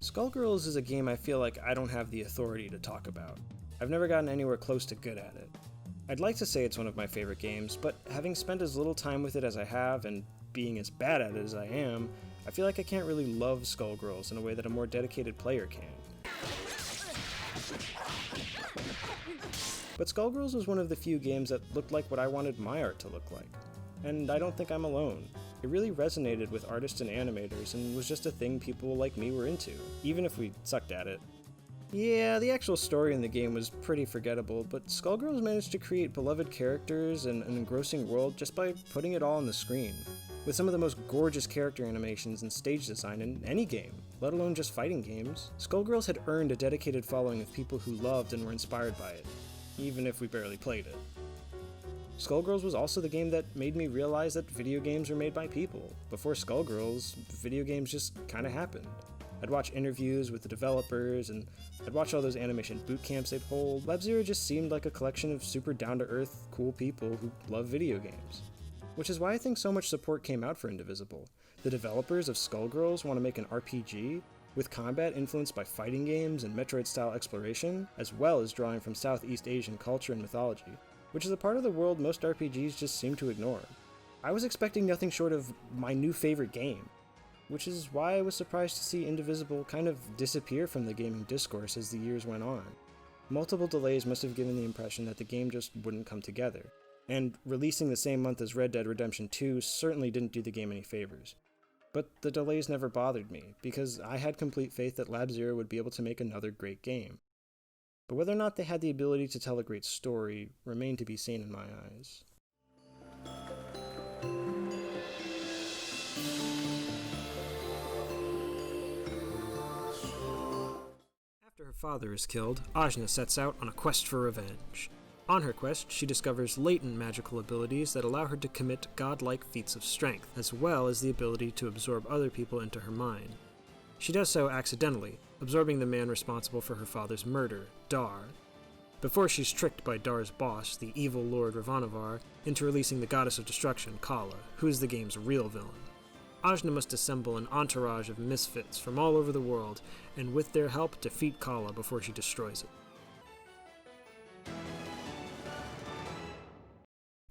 Skullgirls is a game I feel like I don't have the authority to talk about. I've never gotten anywhere close to good at it. I'd like to say it's one of my favorite games, but having spent as little time with it as I have, and being as bad at it as I am, I feel like I can't really love Skullgirls in a way that a more dedicated player can. But Skullgirls was one of the few games that looked like what I wanted my art to look like. And I don't think I'm alone. It really resonated with artists and animators and was just a thing people like me were into, even if we sucked at it. Yeah, the actual story in the game was pretty forgettable, but Skullgirls managed to create beloved characters and an engrossing world just by putting it all on the screen, with some of the most gorgeous character animations and stage design in any game, let alone just fighting games. Skullgirls had earned a dedicated following of people who loved and were inspired by it, even if we barely played it. Skullgirls was also the game that made me realize that video games are made by people. Before Skullgirls, video games just kinda happened. I'd watch interviews with the developers, and I'd watch all those animation boot camps they'd hold. Lab Zero just seemed like a collection of super down-to-earth, cool people who love video games. Which is why I think so much support came out for Indivisible. The developers of Skullgirls want to make an RPG, with combat influenced by fighting games and Metroid-style exploration, as well as drawing from Southeast Asian culture and mythology, which is a part of the world most RPGs just seem to ignore. I was expecting nothing short of my new favorite game, which is why I was surprised to see Indivisible kind of disappear from the gaming discourse as the years went on. Multiple delays must have given the impression that the game just wouldn't come together, and releasing the same month as Red Dead Redemption 2 certainly didn't do the game any favors. But the delays never bothered me, because I had complete faith that Lab Zero would be able to make another great game. But whether or not they had the ability to tell a great story remained to be seen in my eyes. After her father is killed, Ashna sets out on a quest for revenge. On her quest, she discovers latent magical abilities that allow her to commit godlike feats of strength, as well as the ability to absorb other people into her mind. She does so accidentally, absorbing the man responsible for her father's murder, Dar, before she's tricked by Dar's boss, the evil Lord Ravanavar, into releasing the goddess of destruction, Kala, who is the game's real villain. Ashna must assemble an entourage of misfits from all over the world, and with their help defeat Kala before she destroys it.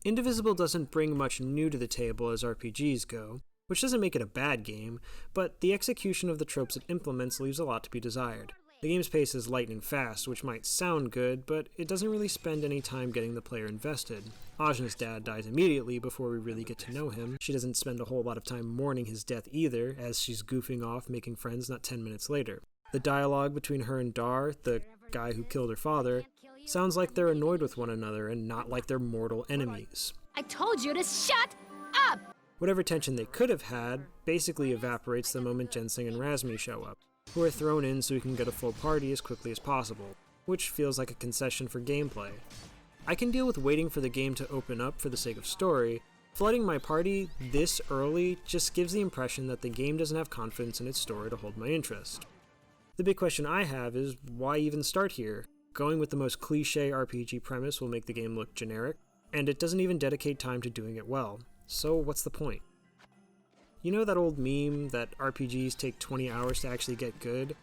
Indivisible doesn't bring much new to the table as RPGs go, which doesn't make it a bad game, but the execution of the tropes it implements leaves a lot to be desired. The game's pace is lightning fast, which might sound good, but it doesn't really spend any time getting the player invested. Ajna's dad dies immediately before we really get to know him. She doesn't spend a whole lot of time mourning his death either, as she's goofing off making friends not 10 minutes later. The dialogue between her and Dar, the guy who killed her father, sounds like they're annoyed with one another and not like they're mortal enemies. I told you to shut up! Whatever tension they could have had basically evaporates the moment Ginseng and Razmi show up, who are thrown in so we can get a full party as quickly as possible, which feels like a concession for gameplay. I can deal with waiting for the game to open up for the sake of story. Flooding my party this early just gives the impression that the game doesn't have confidence in its story to hold my interest. The big question I have is, why even start here? Going with the most cliché RPG premise will make the game look generic, and it doesn't even dedicate time to doing it well. So what's the point? You know that old meme that RPGs take 20 hours to actually get good?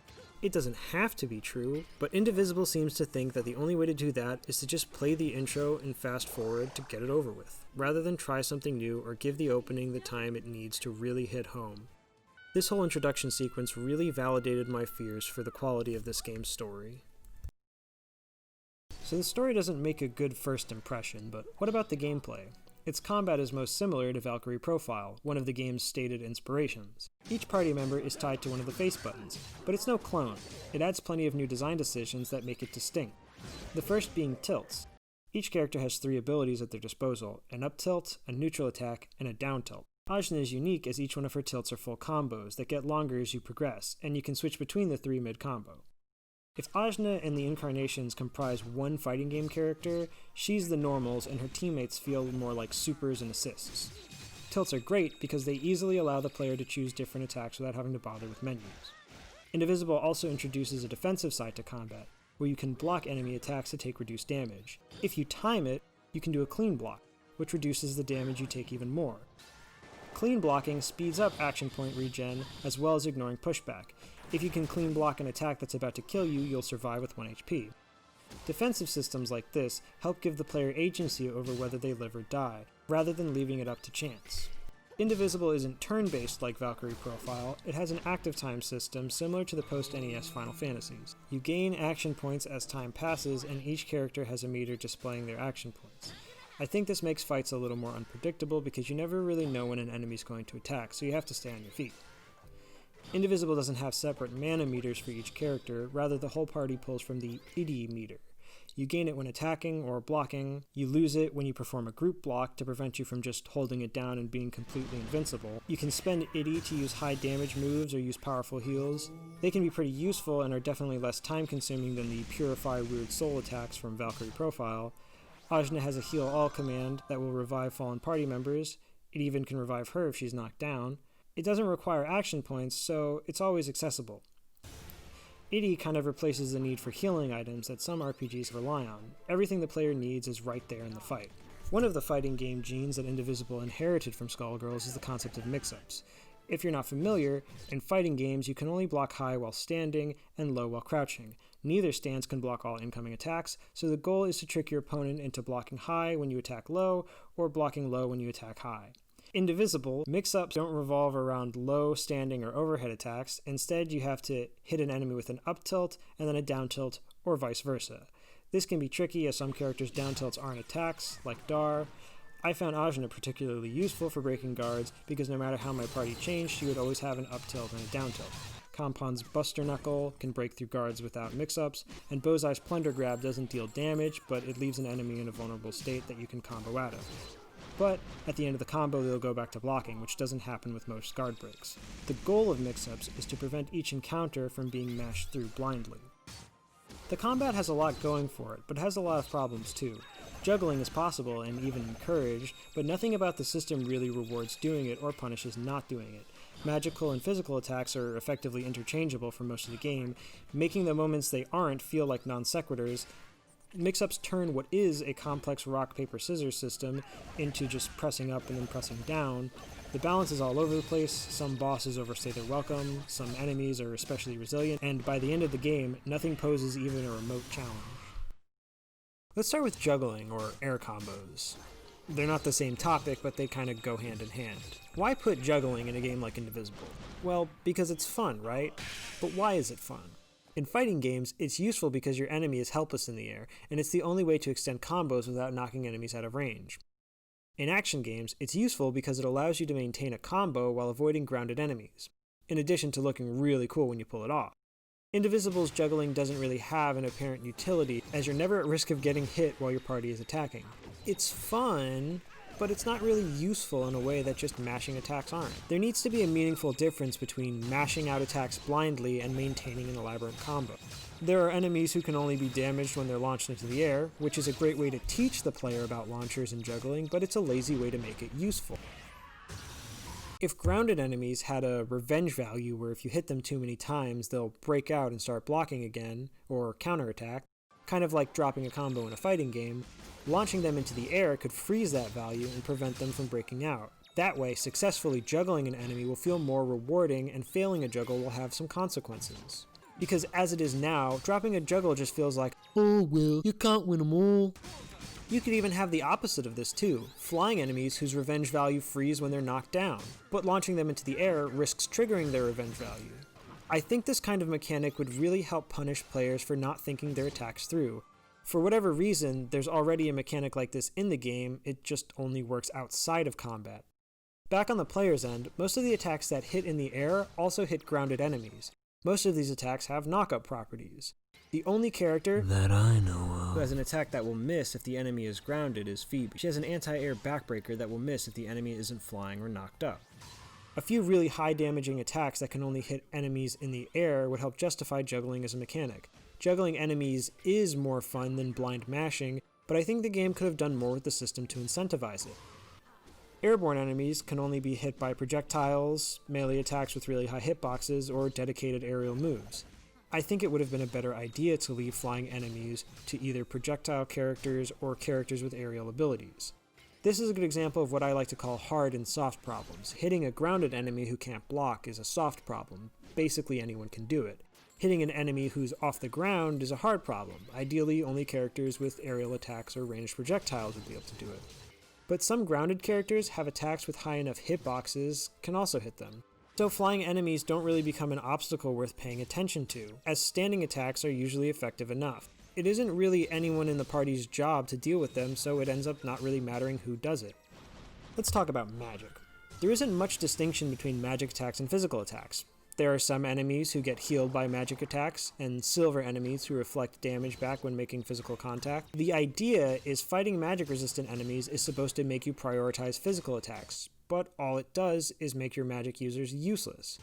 It doesn't have to be true, but Indivisible seems to think that the only way to do that is to just play the intro and fast forward to get it over with, rather than try something new or give the opening the time it needs to really hit home. This whole introduction sequence really validated my fears for the quality of this game's story. So the story doesn't make a good first impression, but what about the gameplay? Its combat is most similar to Valkyrie Profile, one of the game's stated inspirations. Each party member is tied to one of the face buttons, but it's no clone. It adds plenty of new design decisions that make it distinct. The first being tilts. Each character has 3 abilities at their disposal, an up tilt, a neutral attack, and a down tilt. Ashna is unique as each one of her tilts are full combos that get longer as you progress, and you can switch between the 3 mid-combo. If Ashna and the Incarnations comprise one fighting game character, she's the normals and her teammates feel more like supers and assists. Tilts are great because they easily allow the player to choose different attacks without having to bother with menus. Indivisible also introduces a defensive side to combat, where you can block enemy attacks to take reduced damage. If you time it, you can do a clean block, which reduces the damage you take even more. Clean blocking speeds up action point regen, as well as ignoring pushback. If you can clean block an attack that's about to kill you, you'll survive with 1 HP. Defensive systems like this help give the player agency over whether they live or die, rather than leaving it up to chance. Indivisible isn't turn-based like Valkyrie Profile, it has an active time system similar to the post-NES Final Fantasies. You gain action points as time passes, and each character has a meter displaying their action points. I think this makes fights a little more unpredictable because you never really know when an enemy's going to attack, so you have to stay on your feet. Indivisible doesn't have separate mana meters for each character, rather the whole party pulls from the ID meter. You gain it when attacking or blocking, you lose it when you perform a group block to prevent you from just holding it down and being completely invincible. You can spend ID to use high damage moves or use powerful heals. They can be pretty useful and are definitely less time consuming than the Purify Weird Soul attacks from Valkyrie Profile. Ashna has a heal all command that will revive fallen party members. It even can revive her if she's knocked down. It doesn't require action points, so it's always accessible. ID kind of replaces the need for healing items that some RPGs rely on. Everything the player needs is right there in the fight. One of the fighting game genes that Indivisible inherited from Skullgirls is the concept of mix-ups. If you're not familiar, in fighting games you can only block high while standing and low while crouching. Neither stance can block all incoming attacks, so the goal is to trick your opponent into blocking high when you attack low, or blocking low when you attack high. Indivisible, mix-ups don't revolve around low, standing, or overhead attacks. Instead, you have to hit an enemy with an up tilt and then a down tilt, or vice versa. This can be tricky as some characters' down tilts aren't attacks, like Dar. I found Ashna particularly useful for breaking guards because no matter how my party changed, she would always have an up tilt and a down tilt. Kampon's Buster Knuckle can break through guards without mix-ups, and Bozai's Plunder Grab doesn't deal damage, but it leaves an enemy in a vulnerable state that you can combo out of. But at the end of the combo, they'll go back to blocking, which doesn't happen with most guard breaks. The goal of mix-ups is to prevent each encounter from being mashed through blindly. The combat has a lot going for it, but has a lot of problems too. Juggling is possible and even encouraged, but nothing about the system really rewards doing it or punishes not doing it. Magical and physical attacks are effectively interchangeable for most of the game, making the moments they aren't feel like non sequiturs. Mix-ups turn what is a complex rock-paper-scissors system into just pressing up and then pressing down. The balance is all over the place, some bosses overstay their welcome, some enemies are especially resilient, and by the end of the game, nothing poses even a remote challenge. Let's start with juggling, or air combos. They're not the same topic, but they kind of go hand in hand. Why put juggling in a game like Indivisible? Well, because it's fun, right? But why is it fun? In fighting games, it's useful because your enemy is helpless in the air, and it's the only way to extend combos without knocking enemies out of range. In action games, it's useful because it allows you to maintain a combo while avoiding grounded enemies, in addition to looking really cool when you pull it off. Indivisible's juggling doesn't really have an apparent utility, as you're never at risk of getting hit while your party is attacking. It's fun, but it's not really useful in a way that just mashing attacks aren't. There needs to be a meaningful difference between mashing out attacks blindly and maintaining an elaborate combo. There are enemies who can only be damaged when they're launched into the air, which is a great way to teach the player about launchers and juggling, but it's a lazy way to make it useful. If grounded enemies had a revenge value where if you hit them too many times, they'll break out and start blocking again, or counterattack, kind of like dropping a combo in a fighting game, launching them into the air could freeze that value and prevent them from breaking out. That way, successfully juggling an enemy will feel more rewarding, and failing a juggle will have some consequences. Because as it is now, dropping a juggle just feels like, oh well, you can't win them all. You could even have the opposite of this too, flying enemies whose revenge value freeze when they're knocked down, but launching them into the air risks triggering their revenge value. I think this kind of mechanic would really help punish players for not thinking their attacks through. For whatever reason, there's already a mechanic like this in the game, it just only works outside of combat. Back on the player's end, most of the attacks that hit in the air also hit grounded enemies. Most of these attacks have knock-up properties. The only character that I know of who has an attack that will miss if the enemy is grounded is Phoebe. She has an anti-air backbreaker that will miss if the enemy isn't flying or knocked up. A few really high damaging attacks that can only hit enemies in the air would help justify juggling as a mechanic. Juggling enemies is more fun than blind mashing, but I think the game could have done more with the system to incentivize it. Airborne enemies can only be hit by projectiles, melee attacks with really high hitboxes, or dedicated aerial moves. I think it would have been a better idea to leave flying enemies to either projectile characters or characters with aerial abilities. This is a good example of what I like to call hard and soft problems. Hitting a grounded enemy who can't block is a soft problem. Basically anyone can do it. Hitting an enemy who's off the ground is a hard problem. Ideally, only characters with aerial attacks or ranged projectiles would be able to do it. But some grounded characters have attacks with high enough hitboxes can also hit them. So flying enemies don't really become an obstacle worth paying attention to, as standing attacks are usually effective enough. It isn't really anyone in the party's job to deal with them, so it ends up not really mattering who does it. Let's talk about magic. There isn't much distinction between magic attacks and physical attacks. There are some enemies who get healed by magic attacks, and silver enemies who reflect damage back when making physical contact. The idea is fighting magic-resistant enemies is supposed to make you prioritize physical attacks, but all it does is make your magic users useless.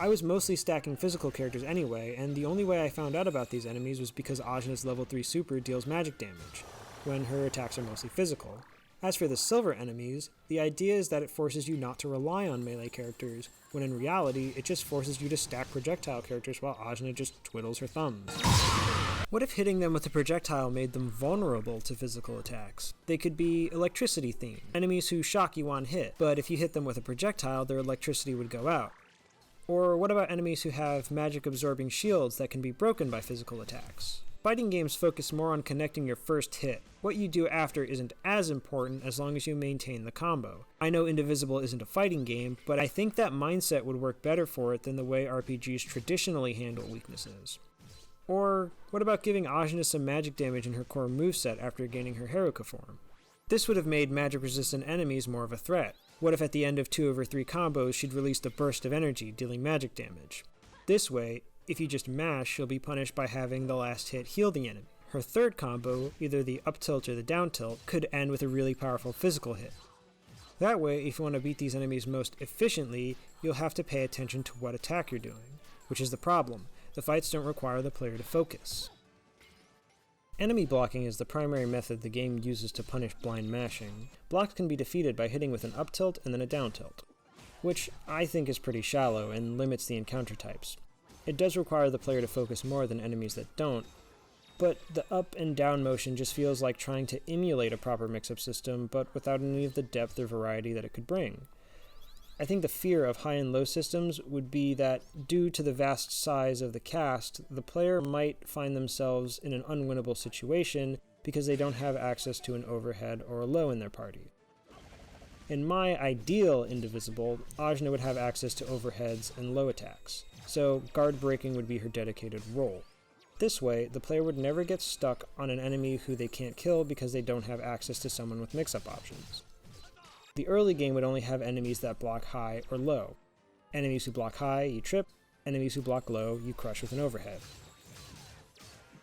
I was mostly stacking physical characters anyway, and the only way I found out about these enemies was because Ashna's level 3 super deals magic damage, when her attacks are mostly physical. As for the silver enemies, the idea is that it forces you not to rely on melee characters, when in reality, it just forces you to stack projectile characters while Ashna just twiddles her thumbs. What if hitting them with a projectile made them vulnerable to physical attacks? They could be electricity themed, enemies who shock you on hit, but if you hit them with a projectile, their electricity would go out. Or what about enemies who have magic absorbing shields that can be broken by physical attacks? Fighting games focus more on connecting your first hit. What you do after isn't as important as long as you maintain the combo. I know Indivisible isn't a fighting game, but I think that mindset would work better for it than the way RPGs traditionally handle weaknesses. Or what about giving Ashna some magic damage in her core moveset after gaining her Haruka form? This would have made magic-resistant enemies more of a threat. What if at the end of 2 over 3 combos she'd released a burst of energy, dealing magic damage? This way, if you just mash, she'll be punished by having the last hit heal the enemy. Her third combo, either the up tilt or the down tilt, could end with a really powerful physical hit. That way, if you want to beat these enemies most efficiently, you'll have to pay attention to what attack you're doing, which is the problem. The fights don't require the player to focus. Enemy blocking is the primary method the game uses to punish blind mashing. Blocks can be defeated by hitting with an up tilt and then a down tilt, which I think is pretty shallow and limits the encounter types. It does require the player to focus more than enemies that don't, but the up and down motion just feels like trying to emulate a proper mix-up system, but without any of the depth or variety that it could bring. I think the fear of high and low systems would be that, due to the vast size of the cast, the player might find themselves in an unwinnable situation because they don't have access to an overhead or a low in their party. In my ideal Indivisible, Ashna would have access to overheads and low attacks, so guard breaking would be her dedicated role. This way, the player would never get stuck on an enemy who they can't kill because they don't have access to someone with mix-up options. The early game would only have enemies that block high or low. Enemies who block high, you trip. Enemies who block low, you crush with an overhead.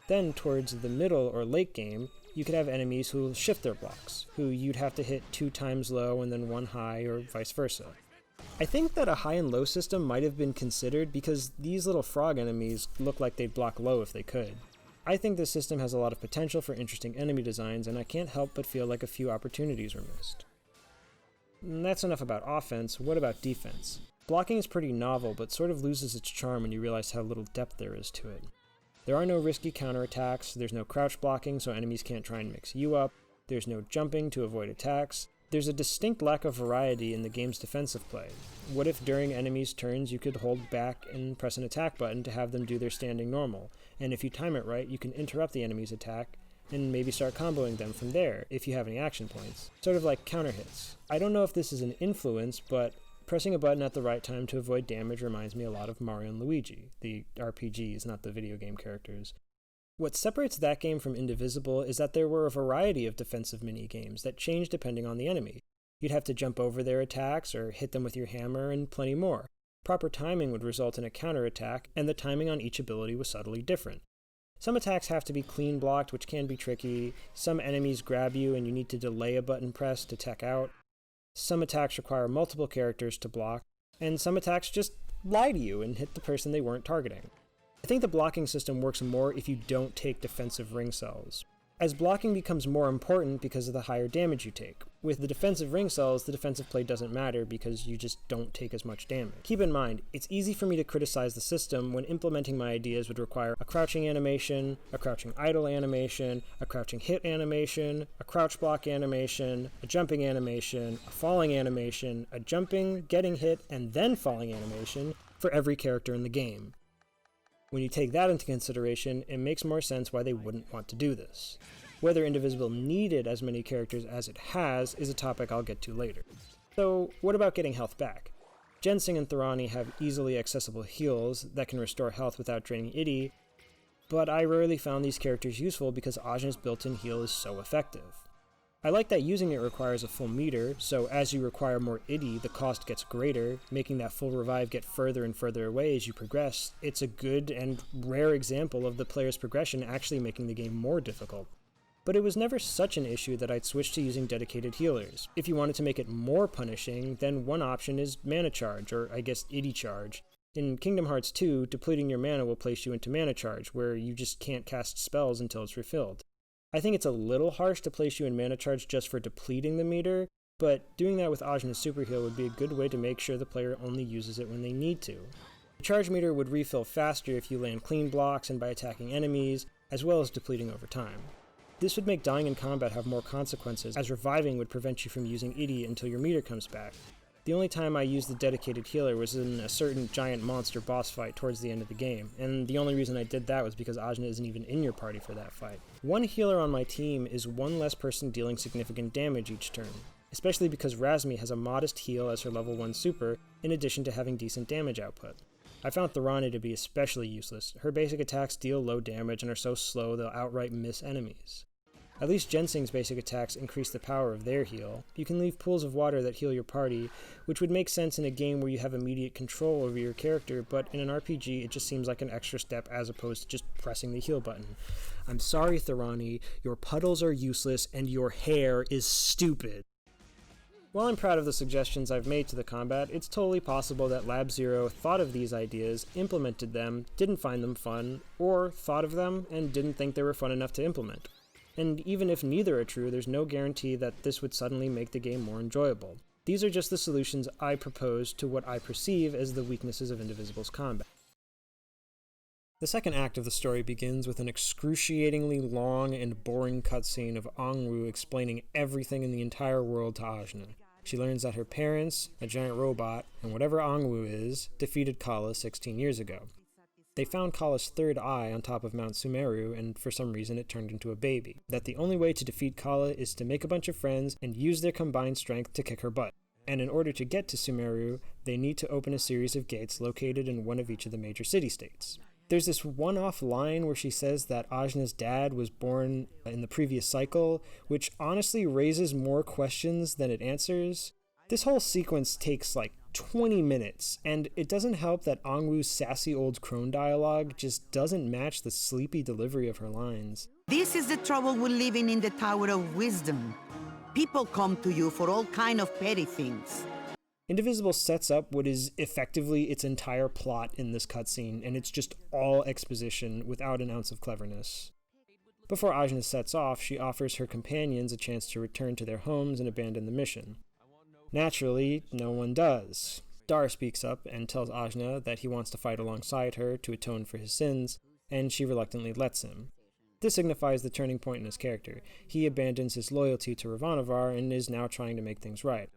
Then, towards the middle or late game, you could have enemies who shift their blocks, who you'd have to hit 2 times low and then 1 high, or vice versa. I think that a high and low system might have been considered because these little frog enemies look like they'd block low if they could. I think this system has a lot of potential for interesting enemy designs, and I can't help but feel like a few opportunities were missed. And that's enough about offense. What about defense? Blocking is pretty novel, but sort of loses its charm when you realize how little depth there is to it. There are no risky counterattacks, there's no crouch blocking so enemies can't try and mix you up, there's no jumping to avoid attacks. There's a distinct lack of variety in the game's defensive play. What if during enemies' turns you could hold back and press an attack button to have them do their standing normal, and if you time it right, you can interrupt the enemy's attack and maybe start comboing them from there if you have any action points. Sort of like counter hits. I don't know if this is an influence, but pressing a button at the right time to avoid damage reminds me a lot of Mario and Luigi, the RPGs, not the video game characters. What separates that game from Indivisible is that there were a variety of defensive mini-games that changed depending on the enemy. You'd have to jump over their attacks or hit them with your hammer and plenty more. Proper timing would result in a counterattack, and the timing on each ability was subtly different. Some attacks have to be clean blocked, which can be tricky. Some enemies grab you and you need to delay a button press to tech out. Some attacks require multiple characters to block, and some attacks just lie to you and hit the person they weren't targeting. I think the blocking system works more if you don't take defensive ring cells, as blocking becomes more important because of the higher damage you take. With the defensive ring cells, the defensive play doesn't matter because you just don't take as much damage. Keep in mind, it's easy for me to criticize the system when implementing my ideas would require a crouching animation, a crouching idle animation, a crouching hit animation, a crouch block animation, a jumping animation, a falling animation, a jumping, getting hit, and then falling animation for every character in the game. When you take that into consideration, it makes more sense why they wouldn't want to do this. Whether Indivisible needed as many characters as it has is a topic I'll get to later. So, what about getting health back? Jensing and Thorani have easily accessible heals that can restore health without draining Idi, but I rarely found these characters useful because Ashna's built-in heal is so effective. I like that using it requires a full meter, so as you require more Idi, the cost gets greater, making that full revive get further and further away as you progress. It's a good and rare example of the player's progression actually making the game more difficult. But it was never such an issue that I'd switch to using dedicated healers. If you wanted to make it more punishing, then one option is mana charge, or I guess Idi charge. In Kingdom Hearts 2, depleting your mana will place you into mana charge, where you just can't cast spells until it's refilled. I think it's a little harsh to place you in mana charge just for depleting the meter, but doing that with Ashna's super heal would be a good way to make sure the player only uses it when they need to. The charge meter would refill faster if you land clean blocks and by attacking enemies, as well as depleting over time. This would make dying in combat have more consequences, as reviving would prevent you from using Idi until your meter comes back. The only time I used the dedicated healer was in a certain giant monster boss fight towards the end of the game, and the only reason I did that was because Ashna isn't even in your party for that fight. One healer on my team is one less person dealing significant damage each turn, especially because Razmi has a modest heal as her level 1 super, in addition to having decent damage output. I found Thorani to be especially useless. Her basic attacks deal low damage and are so slow they'll outright miss enemies. At least Jensing's basic attacks increase the power of their heal. You can leave pools of water that heal your party, which would make sense in a game where you have immediate control over your character, but in an RPG it just seems like an extra step as opposed to just pressing the heal button. I'm sorry, Thorani, your puddles are useless and your hair is stupid. While I'm proud of the suggestions I've made to the combat, it's totally possible that Lab Zero thought of these ideas, implemented them, didn't find them fun, or thought of them and didn't think they were fun enough to implement. And even if neither are true, there's no guarantee that this would suddenly make the game more enjoyable. These are just the solutions I propose to what I perceive as the weaknesses of Indivisible's combat. The second act of the story begins with an excruciatingly long and boring cutscene of Angwu explaining everything in the entire world to Ashna. She learns that her parents, a giant robot, and whatever Angwu is, defeated Kala 16 years ago. They found Kala's third eye on top of Mount Sumeru, and for some reason it turned into a baby. That the only way to defeat Kala is to make a bunch of friends and use their combined strength to kick her butt. And in order to get to Sumeru, they need to open a series of gates located in one of each of the major city-states. There's this one-off line where she says that Ajna's dad was born in the previous cycle, which honestly raises more questions than it answers. This whole sequence takes like 20 minutes, and it doesn't help that Angwu's sassy old crone dialogue just doesn't match the sleepy delivery of her lines. This is the trouble we're living in the Tower of Wisdom. People come to you for all kind of petty things. Indivisible sets up what is effectively its entire plot in this cutscene, and it's just all exposition without an ounce of cleverness. Before Ajna sets off, she offers her companions a chance to return to their homes and abandon the mission. Naturally, no one does. Dar speaks up and tells Ashna that he wants to fight alongside her to atone for his sins, and she reluctantly lets him. This signifies the turning point in his character. He abandons his loyalty to Ravanavar and is now trying to make things right.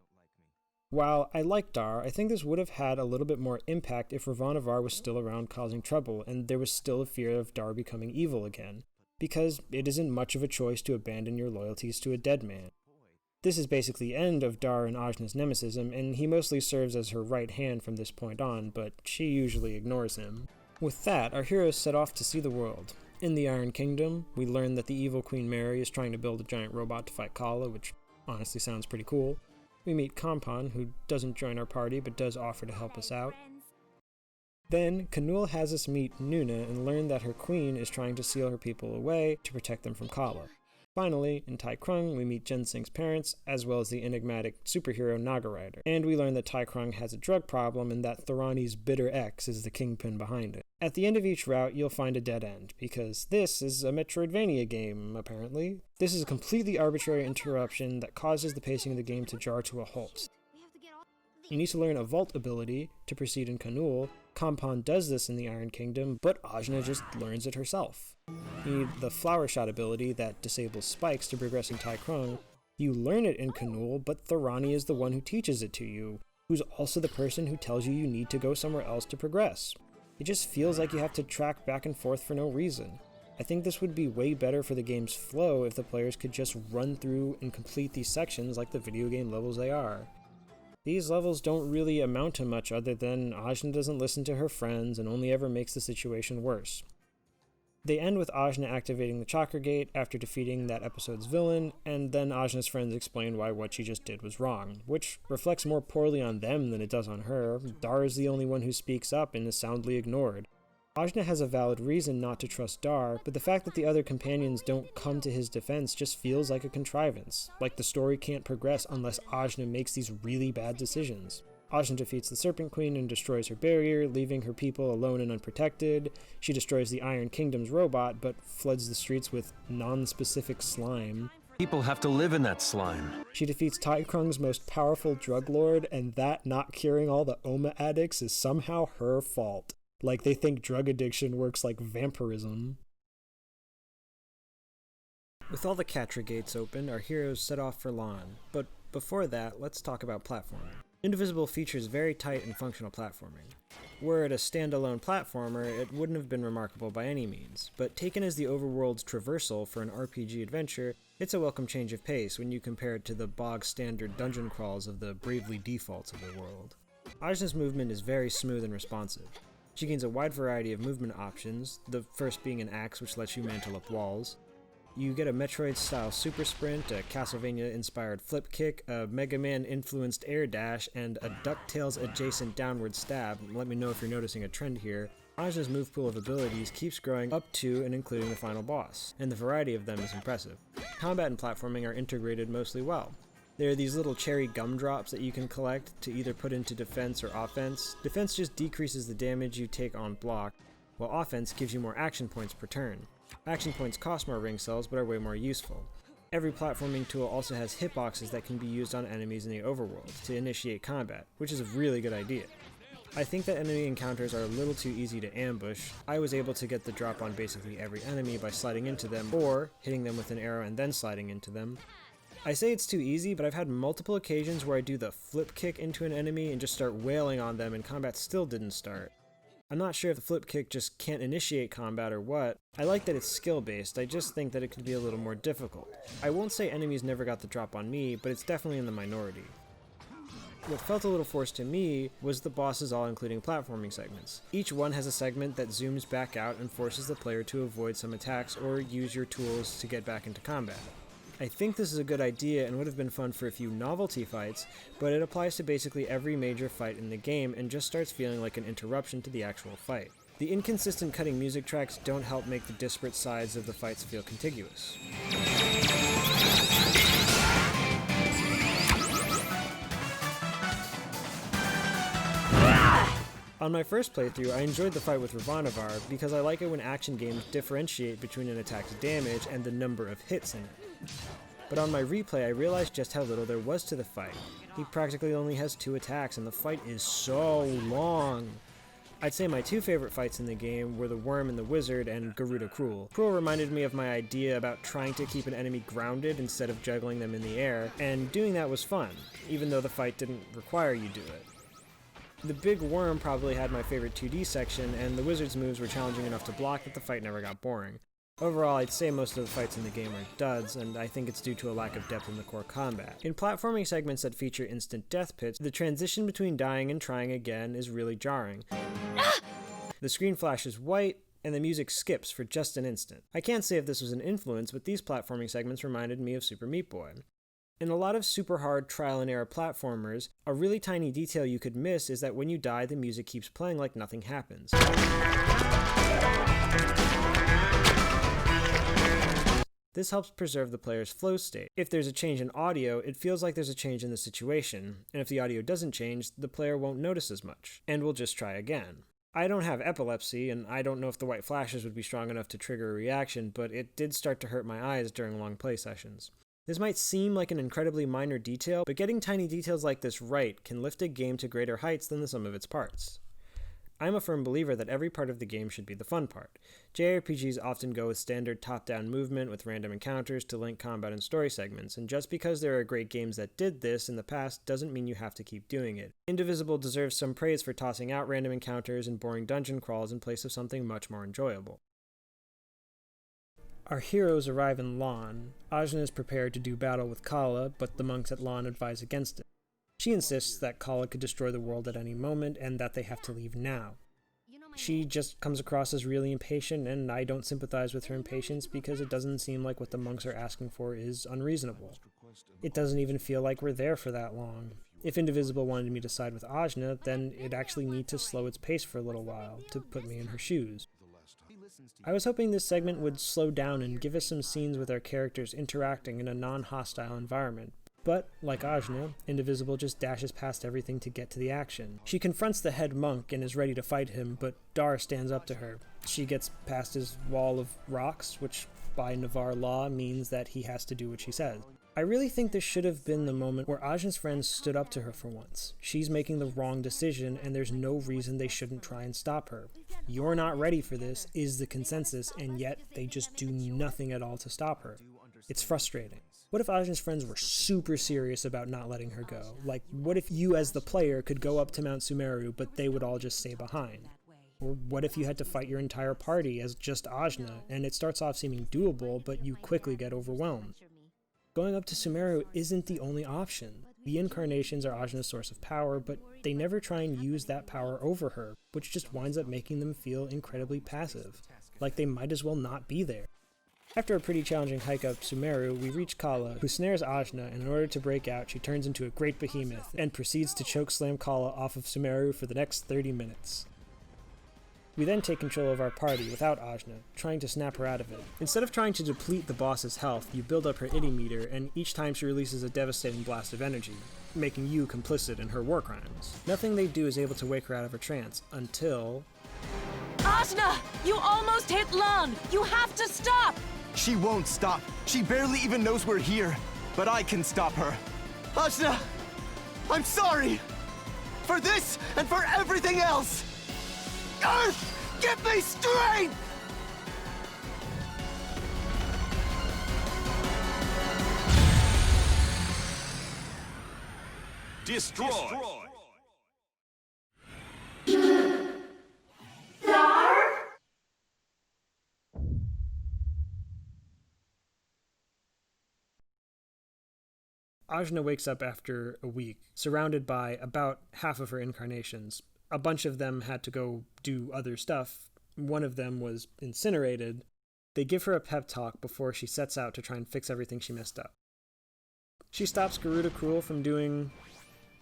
While I like Dar, I think this would have had a little bit more impact if Ravanavar was still around causing trouble, and there was still a fear of Dar becoming evil again, because it isn't much of a choice to abandon your loyalties to a dead man. This is basically the end of Dar and Ajna's nemesis-ism, and he mostly serves as her right hand from this point on, but she usually ignores him. With that, our heroes set off to see the world. In the Iron Kingdom, we learn that the evil Queen Mary is trying to build a giant robot to fight Kala, which honestly sounds pretty cool. We meet Kampon, who doesn't join our party but does offer to help us out. Then, Kanul has us meet Nuna and learn that her queen is trying to seal her people away to protect them from Kala. Finally, in Tai Krung, we meet Jensing's parents, as well as the enigmatic superhero Naga Rider, and we learn that Tai Krung has a drug problem and that Thorani's bitter ex is the kingpin behind it. At the end of each route, you'll find a dead end, because this is a Metroidvania game, apparently. This is a completely arbitrary interruption that causes the pacing of the game to jar to a halt. You need to learn a vault ability to proceed in Kanul. Kampon does this in the Iron Kingdom, but Ashna just learns it herself. You need the Flower Shot ability that disables spikes to progress in Tai Krung. You learn it in Kanul, but Thorani is the one who teaches it to you, who's also the person who tells you need to go somewhere else to progress. It just feels like you have to track back and forth for no reason. I think this would be way better for the game's flow if the players could just run through and complete these sections like the video game levels they are. These levels don't really amount to much other than Ashna doesn't listen to her friends and only ever makes the situation worse. They end with Ashna activating the Chakra Gate after defeating that episode's villain, and then Ajna's friends explain why what she just did was wrong, which reflects more poorly on them than it does on her. Dar is the only one who speaks up and is soundly ignored. Ajna has a valid reason not to trust Dar, but the fact that the other companions don't come to his defense just feels like a contrivance, like the story can't progress unless Ajna makes these really bad decisions. Ashna defeats the Serpent Queen and destroys her barrier, leaving her people alone and unprotected. She destroys the Iron Kingdom's robot, but floods the streets with non-specific slime. People have to live in that slime. She defeats Tai Krung's most powerful drug lord, and that not curing all the Oma addicts is somehow her fault. Like they think drug addiction works like vampirism. With all the Catra gates open, our heroes set off for Lan, but before that, let's talk about platforming. Indivisible features very tight and functional platforming. Were it a standalone platformer, it wouldn't have been remarkable by any means, but taken as the overworld's traversal for an RPG adventure, it's a welcome change of pace when you compare it to the bog-standard dungeon crawls of the Bravely Defaults of the world. Ajna's movement is very smooth and responsive. She gains a wide variety of movement options, the first being an axe which lets you mantle up walls. You get a Metroid-style super sprint, a Castlevania-inspired flip kick, a Mega Man-influenced air dash, and a DuckTales-adjacent downward stab. Let me know if you're noticing a trend here. Ajna's move pool of abilities keeps growing up to and including the final boss, and the variety of them is impressive. Combat and platforming are integrated mostly well. There are these little cherry gumdrops that you can collect to either put into defense or offense. Defense just decreases the damage you take on block, while offense gives you more action points per turn. Action points cost more ring cells but are way more useful. Every platforming tool also has hitboxes that can be used on enemies in the overworld to initiate combat, which is a really good idea. I think that enemy encounters are a little too easy to ambush. I was able to get the drop on basically every enemy by sliding into them, or hitting them with an arrow and then sliding into them. I say it's too easy, but I've had multiple occasions where I do the flip kick into an enemy and just start wailing on them and combat still didn't start. I'm not sure if the flip kick just can't initiate combat or what. I like that it's skill-based, I just think that it could be a little more difficult. I won't say enemies never got the drop on me, but it's definitely in the minority. What felt a little forced to me was the bosses all including platforming segments. Each one has a segment that zooms back out and forces the player to avoid some attacks or use your tools to get back into combat. I think this is a good idea and would have been fun for a few novelty fights, but it applies to basically every major fight in the game and just starts feeling like an interruption to the actual fight. The inconsistent cutting music tracks don't help make the disparate sides of the fights feel contiguous. On my first playthrough, I enjoyed the fight with Ravanavar because I like it when action games differentiate between an attack's damage and the number of hits in it. But on my replay, I realized just how little there was to the fight. He practically only has 2 attacks and the fight is so long. I'd say my 2 favorite fights in the game were the Worm and the Wizard and Garuda Cruel. Cruel reminded me of my idea about trying to keep an enemy grounded instead of juggling them in the air, and doing that was fun, even though the fight didn't require you do it. The Big Worm probably had my favorite 2D section, and the Wizard's moves were challenging enough to block that the fight never got boring. Overall, I'd say most of the fights in the game are duds, and I think it's due to a lack of depth in the core combat. In platforming segments that feature instant death pits, the transition between dying and trying again is really jarring. The screen flashes white, and the music skips for just an instant. I can't say if this was an influence, but these platforming segments reminded me of Super Meat Boy. In a lot of super hard trial and error platformers, a really tiny detail you could miss is that when you die, the music keeps playing like nothing happens. This helps preserve the player's flow state. If there's a change in audio, it feels like there's a change in the situation, and if the audio doesn't change, the player won't notice as much, and will just try again. I don't have epilepsy, and I don't know if the white flashes would be strong enough to trigger a reaction, but it did start to hurt my eyes during long play sessions. This might seem like an incredibly minor detail, but getting tiny details like this right can lift a game to greater heights than the sum of its parts. I'm a firm believer that every part of the game should be the fun part. JRPGs often go with standard top-down movement with random encounters to link combat and story segments, and just because there are great games that did this in the past doesn't mean you have to keep doing it. Indivisible deserves some praise for tossing out random encounters and boring dungeon crawls in place of something much more enjoyable. Our heroes arrive in Lon. Ashna is prepared to do battle with Kala, but the monks at Lon advise against it. She insists that Kala could destroy the world at any moment and that they have to leave now. She just comes across as really impatient, and I don't sympathize with her impatience because it doesn't seem like what the monks are asking for is unreasonable. It doesn't even feel like we're there for that long. If Indivisible wanted me to side with Ashna, then it'd actually need to slow its pace for a little while to put me in her shoes. I was hoping this segment would slow down and give us some scenes with our characters interacting in a non-hostile environment. But, like Ashna, Indivisible just dashes past everything to get to the action. She confronts the head monk and is ready to fight him, but Dar stands up to her. She gets past his wall of rocks, which by Navarre law means that he has to do what she says. I really think this should have been the moment where Ashna's friends stood up to her for once. She's making the wrong decision, and there's no reason they shouldn't try and stop her. You're not ready for this is the consensus, and yet they just do nothing at all to stop her. It's frustrating. What if Ashna's friends were super serious about not letting her go? Like, what if you as the player could go up to Mount Sumeru, but they would all just stay behind? Or what if you had to fight your entire party as just Ashna, and it starts off seeming doable, but you quickly get overwhelmed? Going up to Sumeru isn't the only option. The incarnations are Ashna's source of power, but they never try and use that power over her, which just winds up making them feel incredibly passive, like they might as well not be there. After a pretty challenging hike up Sumeru, we reach Kala, who snares Ashna, and in order to break out, she turns into a great behemoth, and proceeds to chokeslam Kala off of Sumeru for the next 30 minutes. We then take control of our party without Ashna, trying to snap her out of it. Instead of trying to deplete the boss's health, you build up her itty meter, and each time she releases a devastating blast of energy, making you complicit in her war crimes. Nothing they do is able to wake her out of her trance, until... Ashna! You almost hit Lon! You have to stop! She won't stop. She barely even knows we're here. But I can stop her. Ashna! I'm sorry! For this and for everything else! Earth! Give me strength! Destroy! Ashna wakes up after a week, surrounded by about half of her incarnations. A bunch of them had to go do other stuff. One of them was incinerated. They give her a pep talk before she sets out to try and fix everything she messed up. She stops Garuda Cruel from doing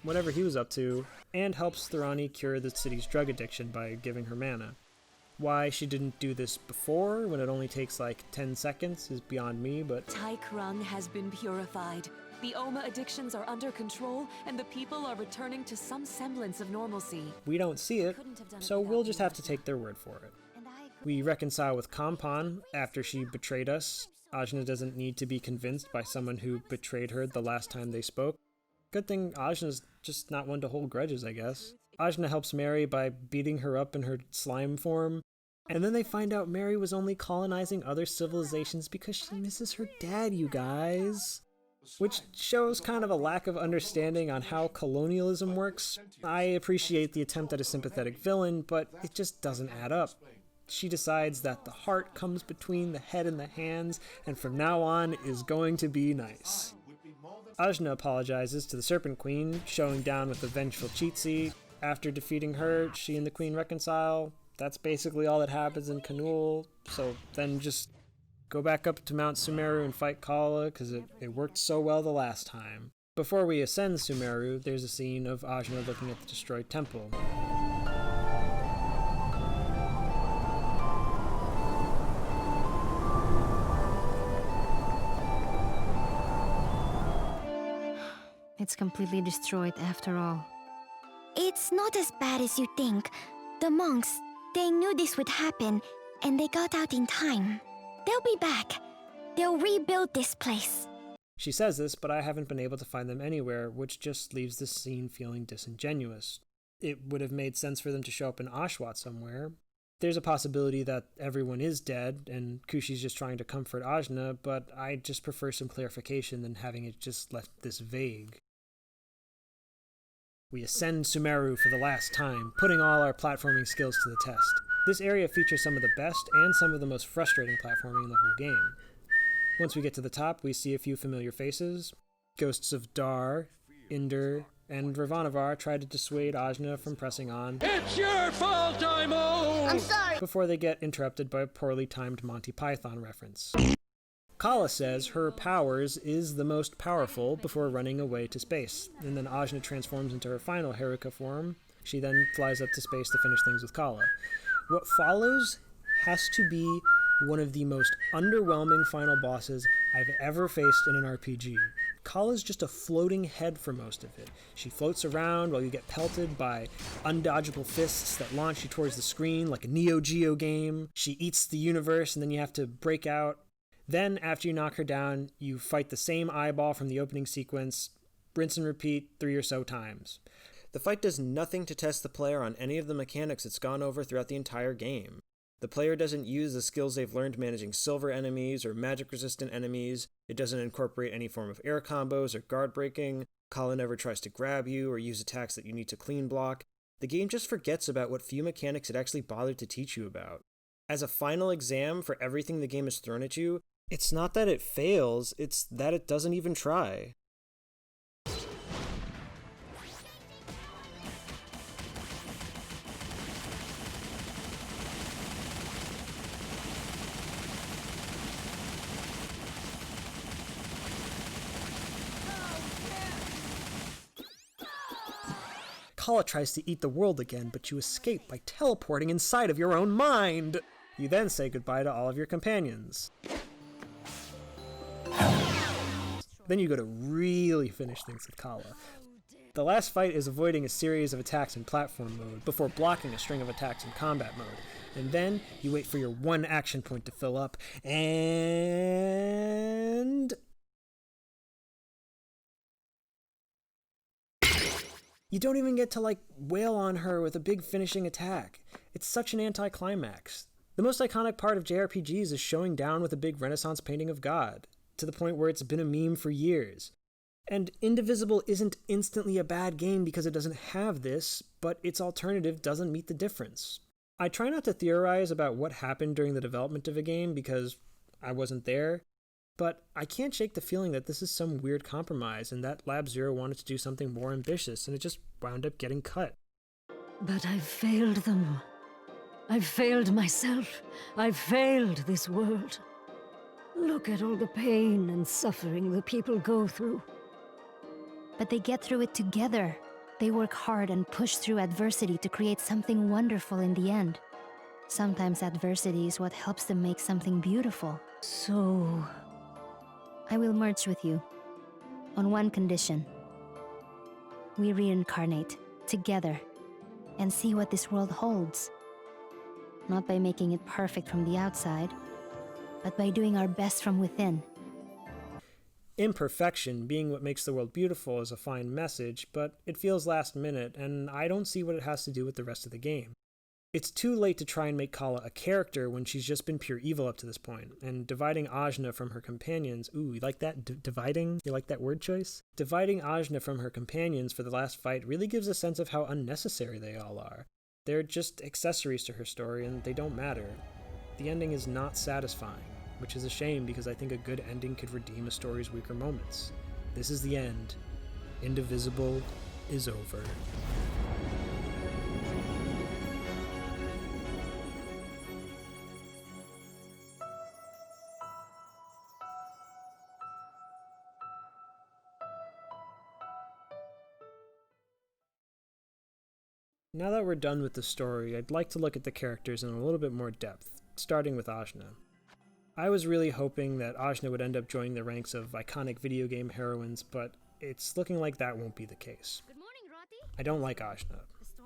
whatever he was up to, and helps Thorani cure the city's drug addiction by giving her mana. Why she didn't do this before, when it only takes like 10 seconds, is beyond me, but... Taikrung has been purified. The Oma addictions are under control, and the people are returning to some semblance of normalcy. We don't see it, so we'll just have to take their word for it. We reconcile with Kampon after she betrayed us. Ashna doesn't need to be convinced by someone who betrayed her the last time they spoke. Good thing Ajna's just not one to hold grudges, I guess. Ashna helps Mary by beating her up in her slime form, and then they find out Mary was only colonizing other civilizations because she misses her dad, you guys. Which shows kind of a lack of understanding on how colonialism works. I appreciate the attempt at a sympathetic villain, but it just doesn't add up. She decides that the heart comes between the head and the hands, and from now on is going to be nice. Ashna apologizes to the Serpent Queen, showing down with the vengeful Cheatsy. After defeating her, she and the Queen reconcile. That's basically all that happens in Kanul, so then just go back up to Mount Sumeru and fight Kala, because it worked so well the last time. Before we ascend Sumeru, there's a scene of Ashna looking at the destroyed temple. It's completely destroyed after all. It's not as bad as you think. The monks, they knew this would happen, and they got out in time. They'll be back. They'll rebuild this place. She says this, but I haven't been able to find them anywhere, which just leaves the scene feeling disingenuous. It would have made sense for them to show up in Ashwat somewhere. There's a possibility that everyone is dead, and Kushi's just trying to comfort Ashna, but I just prefer some clarification than having it just left this vague. We ascend Sumeru for the last time, putting all our platforming skills to the test. This area features some of the best and some of the most frustrating platforming in the whole game. Once we get to the top, we see a few familiar faces. Ghosts of Dar, Inder, and Ravanavar try to dissuade Ashna from pressing on. It's your fault, Imo! I'm sorry! Before they get interrupted by a poorly timed Monty Python reference. Kala says her powers is the most powerful before running away to space, and then Ashna transforms into her final Haruka form. She then flies up to space to finish things with Kala. What follows has to be one of the most underwhelming final bosses I've ever faced in an RPG. Kala's just a floating head for most of it. She floats around while you get pelted by undodgeable fists that launch you towards the screen like a Neo Geo game. She eats the universe and then you have to break out. Then, after you knock her down, you fight the same eyeball from the opening sequence, rinse and repeat 3 or so times. The fight does nothing to test the player on any of the mechanics it's gone over throughout the entire game. The player doesn't use the skills they've learned managing silver enemies or magic-resistant enemies. It doesn't incorporate any form of air combos or guard breaking. Kala never tries to grab you or use attacks that you need to clean block. The game just forgets about what few mechanics it actually bothered to teach you about. As a final exam for everything the game has thrown at you, it's not that it fails, it's that it doesn't even try. Kala tries to eat the world again, but you escape by teleporting inside of your own mind! You then say goodbye to all of your companions. Then you go to really finish things with Kala. The last fight is avoiding a series of attacks in platform mode, before blocking a string of attacks in combat mode. And then you wait for your one action point to fill up, and... you don't even get to, wail on her with a big finishing attack. It's such an anticlimax. The most iconic part of JRPGs is showing down with a big Renaissance painting of God, to the point where it's been a meme for years. And Indivisible isn't instantly a bad game because it doesn't have this, but its alternative doesn't meet the difference. I try not to theorize about what happened during the development of a game because I wasn't there, but I can't shake the feeling that this is some weird compromise and that Lab Zero wanted to do something more ambitious and it just wound up getting cut. But I've failed them. I've failed myself. I've failed this world. Look at all the pain and suffering the people go through. But they get through it together. They work hard and push through adversity to create something wonderful in the end. Sometimes adversity is what helps them make something beautiful. So... I will merge with you. On one condition. We reincarnate, together, and see what this world holds. Not by making it perfect from the outside, but by doing our best from within. Imperfection being what makes the world beautiful is a fine message, but it feels last minute, and I don't see what it has to do with the rest of the game. It's too late to try and make Kala a character when she's just been pure evil up to this point, and dividing Ashna from her companions, ooh, you like that? Dividing? You like that word choice? Dividing Ashna from her companions for the last fight really gives a sense of how unnecessary they all are. They're just accessories to her story, and they don't matter. The ending is not satisfying, which is a shame because I think a good ending could redeem a story's weaker moments. This is the end. Indivisible is over. Now that we're done with the story, I'd like to look at the characters in a little bit more depth, starting with Ashna. I was really hoping that Ashna would end up joining the ranks of iconic video game heroines, but it's looking like that won't be the case. I don't like Ashna.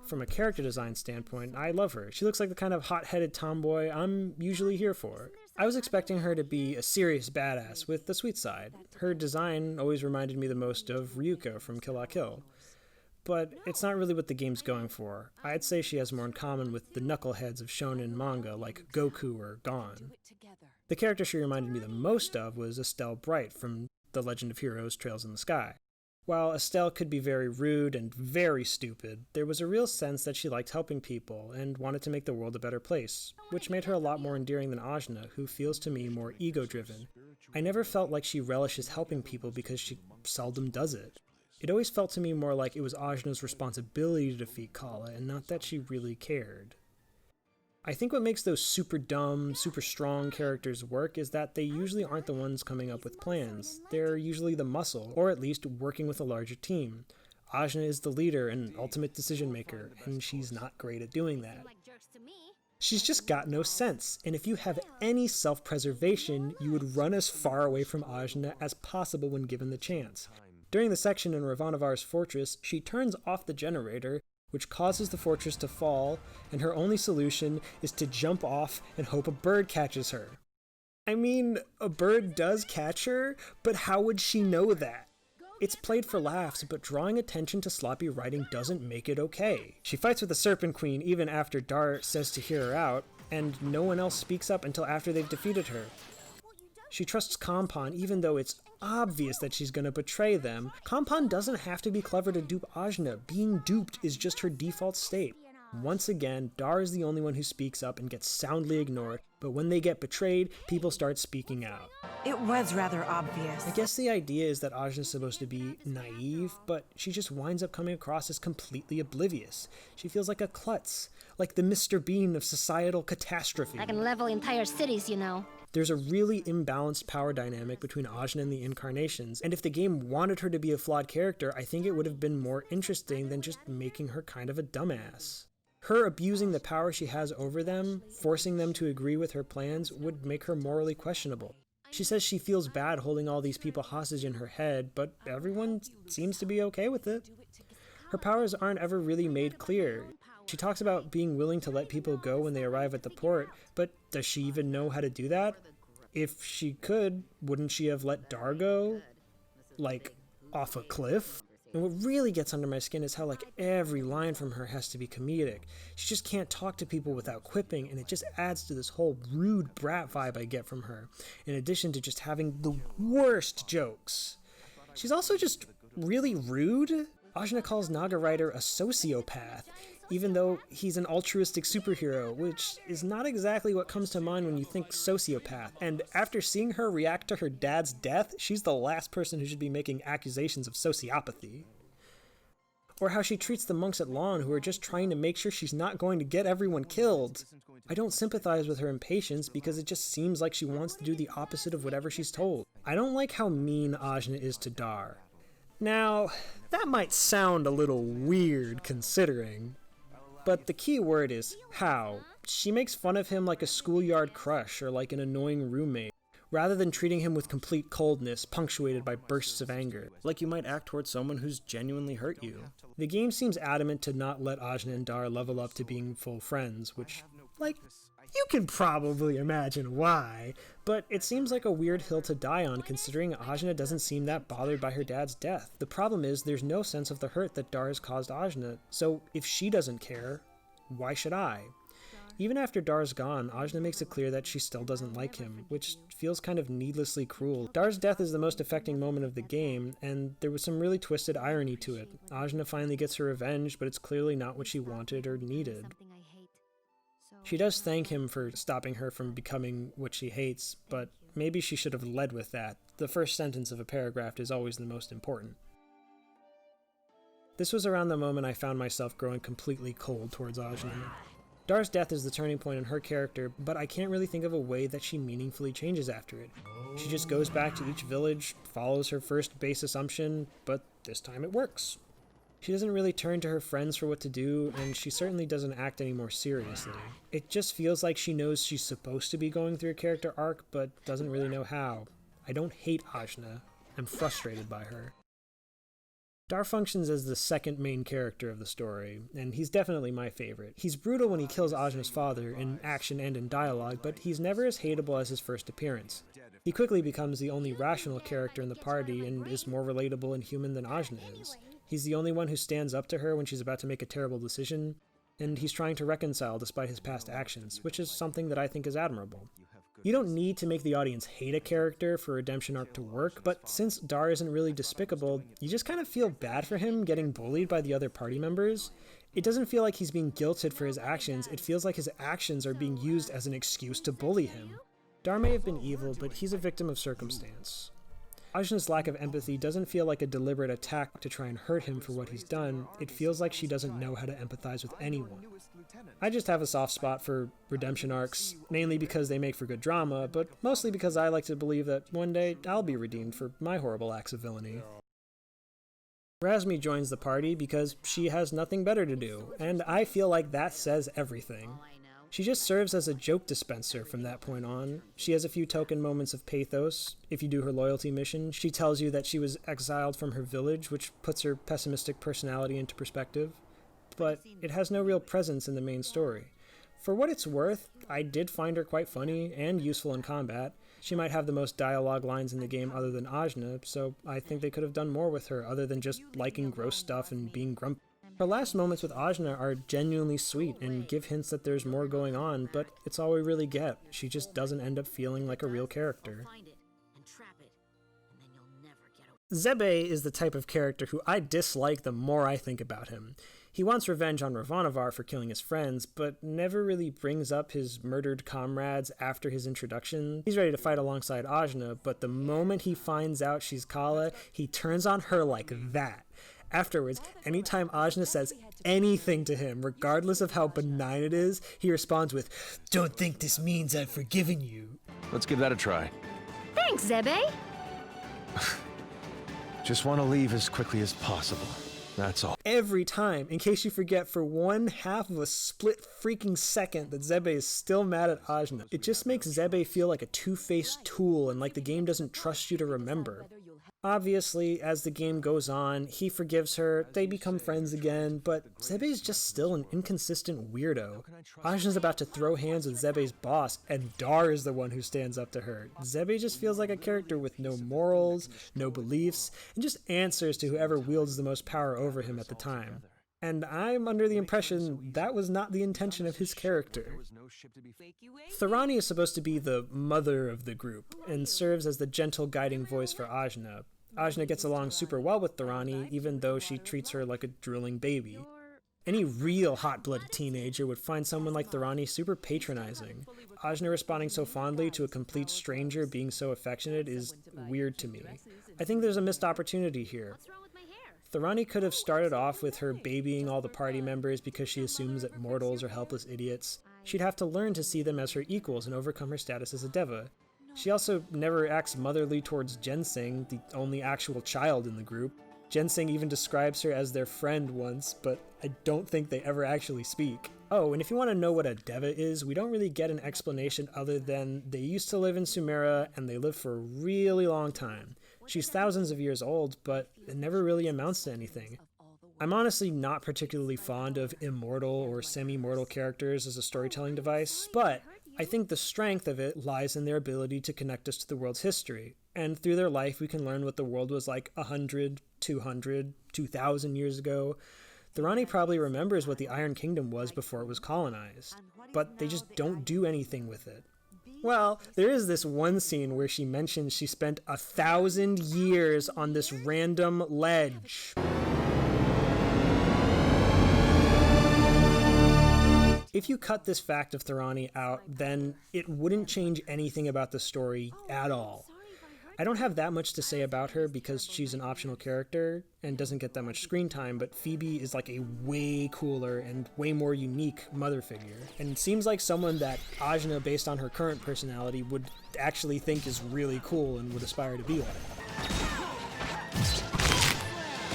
From a character design standpoint, I love her. She looks like the kind of hot-headed tomboy I'm usually here for. I was expecting her to be a serious badass with the sweet side. Her design always reminded me the most of Ryuko from Kill la Kill. But it's not really what the game's going for. I'd say she has more in common with the knuckleheads of shonen manga like Goku or Gon. The character she reminded me the most of was Estelle Bright from The Legend of Heroes Trails in the Sky. While Estelle could be very rude and very stupid, there was a real sense that she liked helping people and wanted to make the world a better place, which made her a lot more endearing than Ashna, who feels to me more ego-driven. I never felt like she relishes helping people because she seldom does it. It always felt to me more like it was Ashna's responsibility to defeat Kala, and not that she really cared. I think what makes those super dumb, super strong characters work is that they usually aren't the ones coming up with plans. They're usually the muscle, or at least working with a larger team. Ashna is the leader and ultimate decision maker, and she's not great at doing that. She's just got no sense, and if you have any self-preservation, you would run as far away from Ashna as possible when given the chance. During the section in Ravanavar's fortress, she turns off the generator, which causes the fortress to fall, and her only solution is to jump off and hope a bird catches her. I mean, a bird does catch her, but how would she know that? It's played for laughs, but drawing attention to sloppy writing doesn't make it okay. She fights with the Serpent Queen even after Dar says to hear her out, and no one else speaks up until after they've defeated her. She trusts Kampon even though it's obvious that she's gonna betray them. Kampon doesn't have to be clever to dupe Ashna. Being duped is just her default state. Once again, Dar is the only one who speaks up and gets soundly ignored, but when they get betrayed, people start speaking out. It was rather obvious. I guess the idea is that Ashna's supposed to be naive, but she just winds up coming across as completely oblivious. She feels like a klutz, like the Mr. Bean of societal catastrophe. I can level entire cities, you know. There's a really imbalanced power dynamic between Ashna and the Incarnations, and if the game wanted her to be a flawed character, I think it would have been more interesting than just making her kind of a dumbass. Her abusing the power she has over them, forcing them to agree with her plans, would make her morally questionable. She says she feels bad holding all these people hostage in her head, but everyone seems to be okay with it. Her powers aren't ever really made clear. She talks about being willing to let people go when they arrive at the port, but does she even know how to do that? If she could, wouldn't she have let Dar go? Like, off a cliff? And what really gets under my skin is how, like, every line from her has to be comedic. She just can't talk to people without quipping, and it just adds to this whole rude brat vibe I get from her, in addition to just having the worst jokes. She's also just really rude. Ashna calls Naga Rider a sociopath, even though he's an altruistic superhero, which is not exactly what comes to mind when you think sociopath. And after seeing her react to her dad's death, she's the last person who should be making accusations of sociopathy. Or how she treats the monks at Lawn who are just trying to make sure she's not going to get everyone killed. I don't sympathize with her impatience because it just seems like she wants to do the opposite of whatever she's told. I don't like how mean Ashna is to Dar. Now, that might sound a little weird considering, but the key word is how. She makes fun of him like a schoolyard crush or like an annoying roommate, rather than treating him with complete coldness punctuated by bursts of anger, like you might act towards someone who's genuinely hurt you. The game seems adamant to not let Ashna and Dar level up to being full friends, which, like, you can probably imagine why, but it seems like a weird hill to die on considering Ashna doesn't seem that bothered by her dad's death. The problem is there's no sense of the hurt that Dar has caused Ashna, so if she doesn't care, why should I? Even after Dar's gone, Ashna makes it clear that she still doesn't like him, which feels kind of needlessly cruel. Dar's death is the most affecting moment of the game, and there was some really twisted irony to it. Ashna finally gets her revenge, but it's clearly not what she wanted or needed. She does thank him for stopping her from becoming what she hates, but maybe she should have led with that. The first sentence of a paragraph is always the most important. This was around the moment I found myself growing completely cold towards Ashna. Dar's death is the turning point in her character, but I can't really think of a way that she meaningfully changes after it. She just goes back to each village, follows her first base assumption, but this time it works. She doesn't really turn to her friends for what to do, and she certainly doesn't act any more seriously. It just feels like she knows she's supposed to be going through a character arc, but doesn't really know how. I don't hate Ashna. I'm frustrated by her. Dar functions as the second main character of the story, and he's definitely my favorite. He's brutal when he kills Ashna's father, in action and in dialogue, but he's never as hateable as his first appearance. He quickly becomes the only rational character in the party and is more relatable and human than Ashna is. He's the only one who stands up to her when she's about to make a terrible decision, and he's trying to reconcile despite his past actions, which is something that I think is admirable. You don't need to make the audience hate a character for a redemption arc to work, but since Dar isn't really despicable, you just kind of feel bad for him getting bullied by the other party members. It doesn't feel like he's being guilted for his actions, it feels like his actions are being used as an excuse to bully him. Dar may have been evil, but he's a victim of circumstance. Ashna's lack of empathy doesn't feel like a deliberate attack to try and hurt him for what he's done, it feels like she doesn't know how to empathize with anyone. I just have a soft spot for redemption arcs, mainly because they make for good drama, but mostly because I like to believe that one day I'll be redeemed for my horrible acts of villainy. Razmi joins the party because she has nothing better to do, and I feel like that says everything. She just serves as a joke dispenser from that point on. She has a few token moments of pathos. If you do her loyalty mission, she tells you that she was exiled from her village, which puts her pessimistic personality into perspective. But it has no real presence in the main story. For what it's worth, I did find her quite funny and useful in combat. She might have the most dialogue lines in the game other than Ashna, so I think they could have done more with her other than just liking gross stuff and being grumpy. Her last moments with Ashna are genuinely sweet and give hints that there's more going on, but it's all we really get. She just doesn't end up feeling like a real character. Zebe is the type of character who I dislike the more I think about him. He wants revenge on Ravanavar for killing his friends, but never really brings up his murdered comrades after his introduction. He's ready to fight alongside Ashna, but the moment he finds out she's Kala, he turns on her like that. Afterwards, anytime Ashna says anything to him, regardless of how benign it is, he responds with, "Don't think this means I've forgiven you." Let's give that a try. Thanks, Zebe! Just want to leave as quickly as possible. That's all. Every time, in case you forget for 1/2 of a split freaking second that Zebe is still mad at Ashna. It just makes Zebe feel like a two-faced tool and like the game doesn't trust you to remember. Obviously, as the game goes on, he forgives her, they become friends again, but Zebe is just still an inconsistent weirdo. Ashna's about to throw hands with Zebe's boss, and Dar is the one who stands up to her. Zebe just feels like a character with no morals, no beliefs, and just answers to whoever wields the most power over him at the time. And I'm under the impression that was not the intention of his character. Thorani is supposed to be the mother of the group, and serves as the gentle guiding voice for Ashna. Ashna gets along super well with Thorani, even though she treats her like a drooling baby. Any real hot-blooded teenager would find someone like Thorani super patronizing. Ashna responding so fondly to a complete stranger being so affectionate is weird to me. I think there's a missed opportunity here. Thorani could have started off with her babying all the party members because she assumes that mortals are helpless idiots. She'd have to learn to see them as her equals and overcome her status as a deva. She also never acts motherly towards Jensing, the only actual child in the group. Jensing even describes her as their friend once, but I don't think they ever actually speak. Oh, and if you want to know what a deva is, we don't really get an explanation other than they used to live in Sumeria and they lived for a really long time. She's thousands of years old, but it never really amounts to anything. I'm honestly not particularly fond of immortal or semi-mortal characters as a storytelling device, but I think the strength of it lies in their ability to connect us to the world's history, and through their life we can learn what the world was like 100, 200, 2,000 years ago. Thorani probably remembers what the Iron Kingdom was before it was colonized, but they just don't do anything with it. Well, there is this one scene where she mentions she spent 1,000 years on this random ledge. If you cut this fact of Thorani out, then it wouldn't change anything about the story at all. I don't have that much to say about her because she's an optional character and doesn't get that much screen time, but Phoebe is like a way cooler and way more unique mother figure, and seems like someone that Ashna, based on her current personality, would actually think is really cool and would aspire to be like.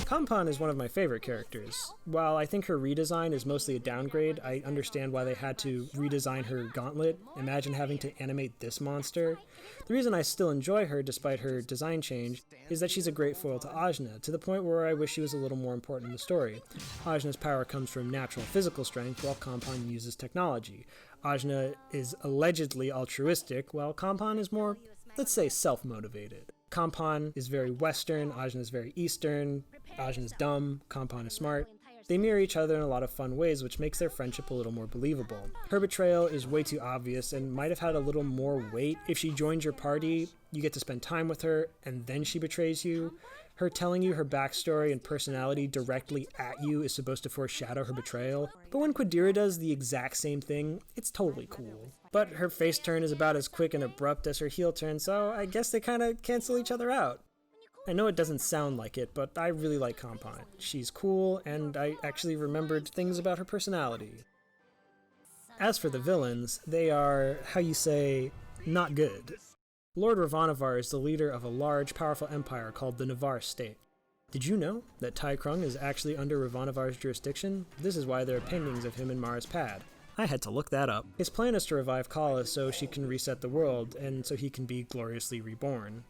Kampon is one of my favorite characters. While I think her redesign is mostly a downgrade, I understand why they had to redesign her gauntlet. Imagine having to animate this monster. The reason I still enjoy her despite her design change is that she's a great foil to Ashna, to the point where I wish she was a little more important in the story. Ashna's power comes from natural physical strength, while Kampon uses technology. Ashna is allegedly altruistic, while Kampon is more, let's say, self-motivated. Kampon is very Western, Ashna is very Eastern, Ashna is dumb, Kampon is smart. They mirror each other in a lot of fun ways, which makes their friendship a little more believable. Her betrayal is way too obvious and might have had a little more weight. If she joins your party, you get to spend time with her, and then she betrays you. Her telling you her backstory and personality directly at you is supposed to foreshadow her betrayal, but when Qadira does the exact same thing, it's totally cool. But her face turn is about as quick and abrupt as her heel turn, so I guess they kinda cancel each other out. I know it doesn't sound like it, but I really like Kampon. She's cool, and I actually remembered things about her personality. As for the villains, they are, how you say, not good. Lord Ravanavar is the leader of a large, powerful empire called the Navarre State. Did you know that Tai Krung is actually under Ravanavar's jurisdiction? This is why there are paintings of him in Mara's pad. I had to look that up. His plan is to revive Kala so she can reset the world, and so he can be gloriously reborn.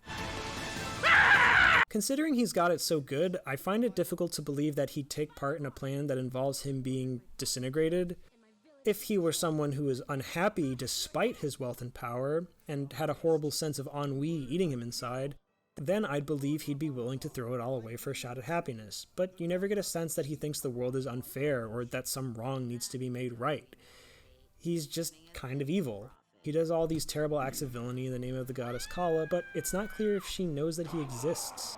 Considering he's got it so good, I find it difficult to believe that he'd take part in a plan that involves him being disintegrated. If he were someone who was unhappy despite his wealth and power, and had a horrible sense of ennui eating him inside, then I'd believe he'd be willing to throw it all away for a shot at happiness. But you never get a sense that he thinks the world is unfair or that some wrong needs to be made right. He's just kind of evil. He does all these terrible acts of villainy in the name of the goddess Kala, but it's not clear if she knows that he exists.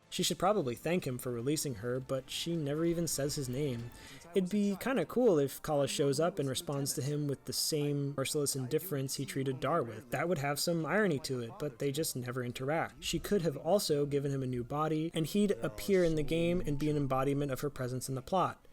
She should probably thank him for releasing her, but she never even says his name. It'd be kinda cool if Kala shows up and responds to him with the same merciless indifference he treated Dar with. That would have some irony to it, but they just never interact. She could have also given him a new body, and he'd appear in the game and be an embodiment of her presence in the plot.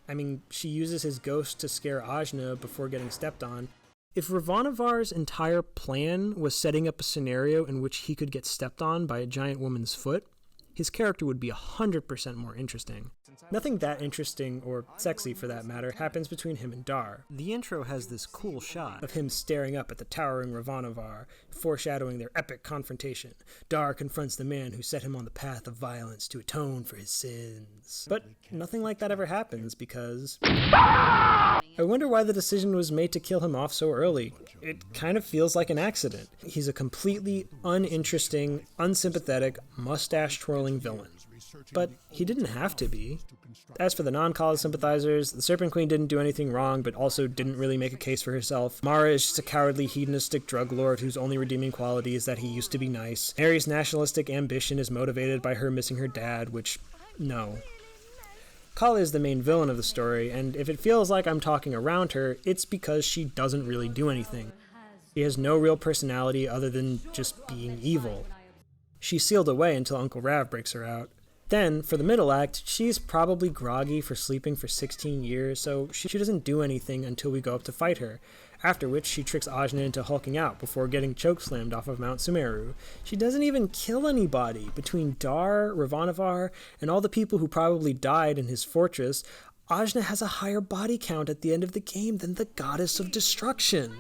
I mean, she uses his ghost to scare Ashna before getting stepped on. If Ravanavar's entire plan was setting up a scenario in which he could get stepped on by a giant woman's foot, his character would be 100% more interesting. Nothing that interesting, or sexy for that matter, happens between him and Dar. The intro has this cool shot of him staring up at the towering Ravanavar, foreshadowing their epic confrontation. Dar confronts the man who set him on the path of violence to atone for his sins. But nothing like that ever happens because... I wonder why the decision was made to kill him off so early. It kind of feels like an accident. He's a completely uninteresting, unsympathetic, mustache-twirling villain. But he didn't have to be. As for the non-Kala sympathizers, the Serpent Queen didn't do anything wrong, but also didn't really make a case for herself. Mara is just a cowardly, hedonistic drug lord whose only redeeming quality is that he used to be nice. Mary's nationalistic ambition is motivated by her missing her dad, which, no. Kala is the main villain of the story, and if it feels like I'm talking around her, it's because she doesn't really do anything. She has no real personality other than just being evil. She's sealed away until Uncle Rav breaks her out. Then, for the middle act, she's probably groggy for sleeping for 16 years, so she doesn't do anything until we go up to fight her, after which she tricks Ashna into hulking out before getting chokeslammed off of Mount Sumeru. She doesn't even kill anybody. Between Dar, Ravanavar, and all the people who probably died in his fortress, Ashna has a higher body count at the end of the game than the goddess of destruction.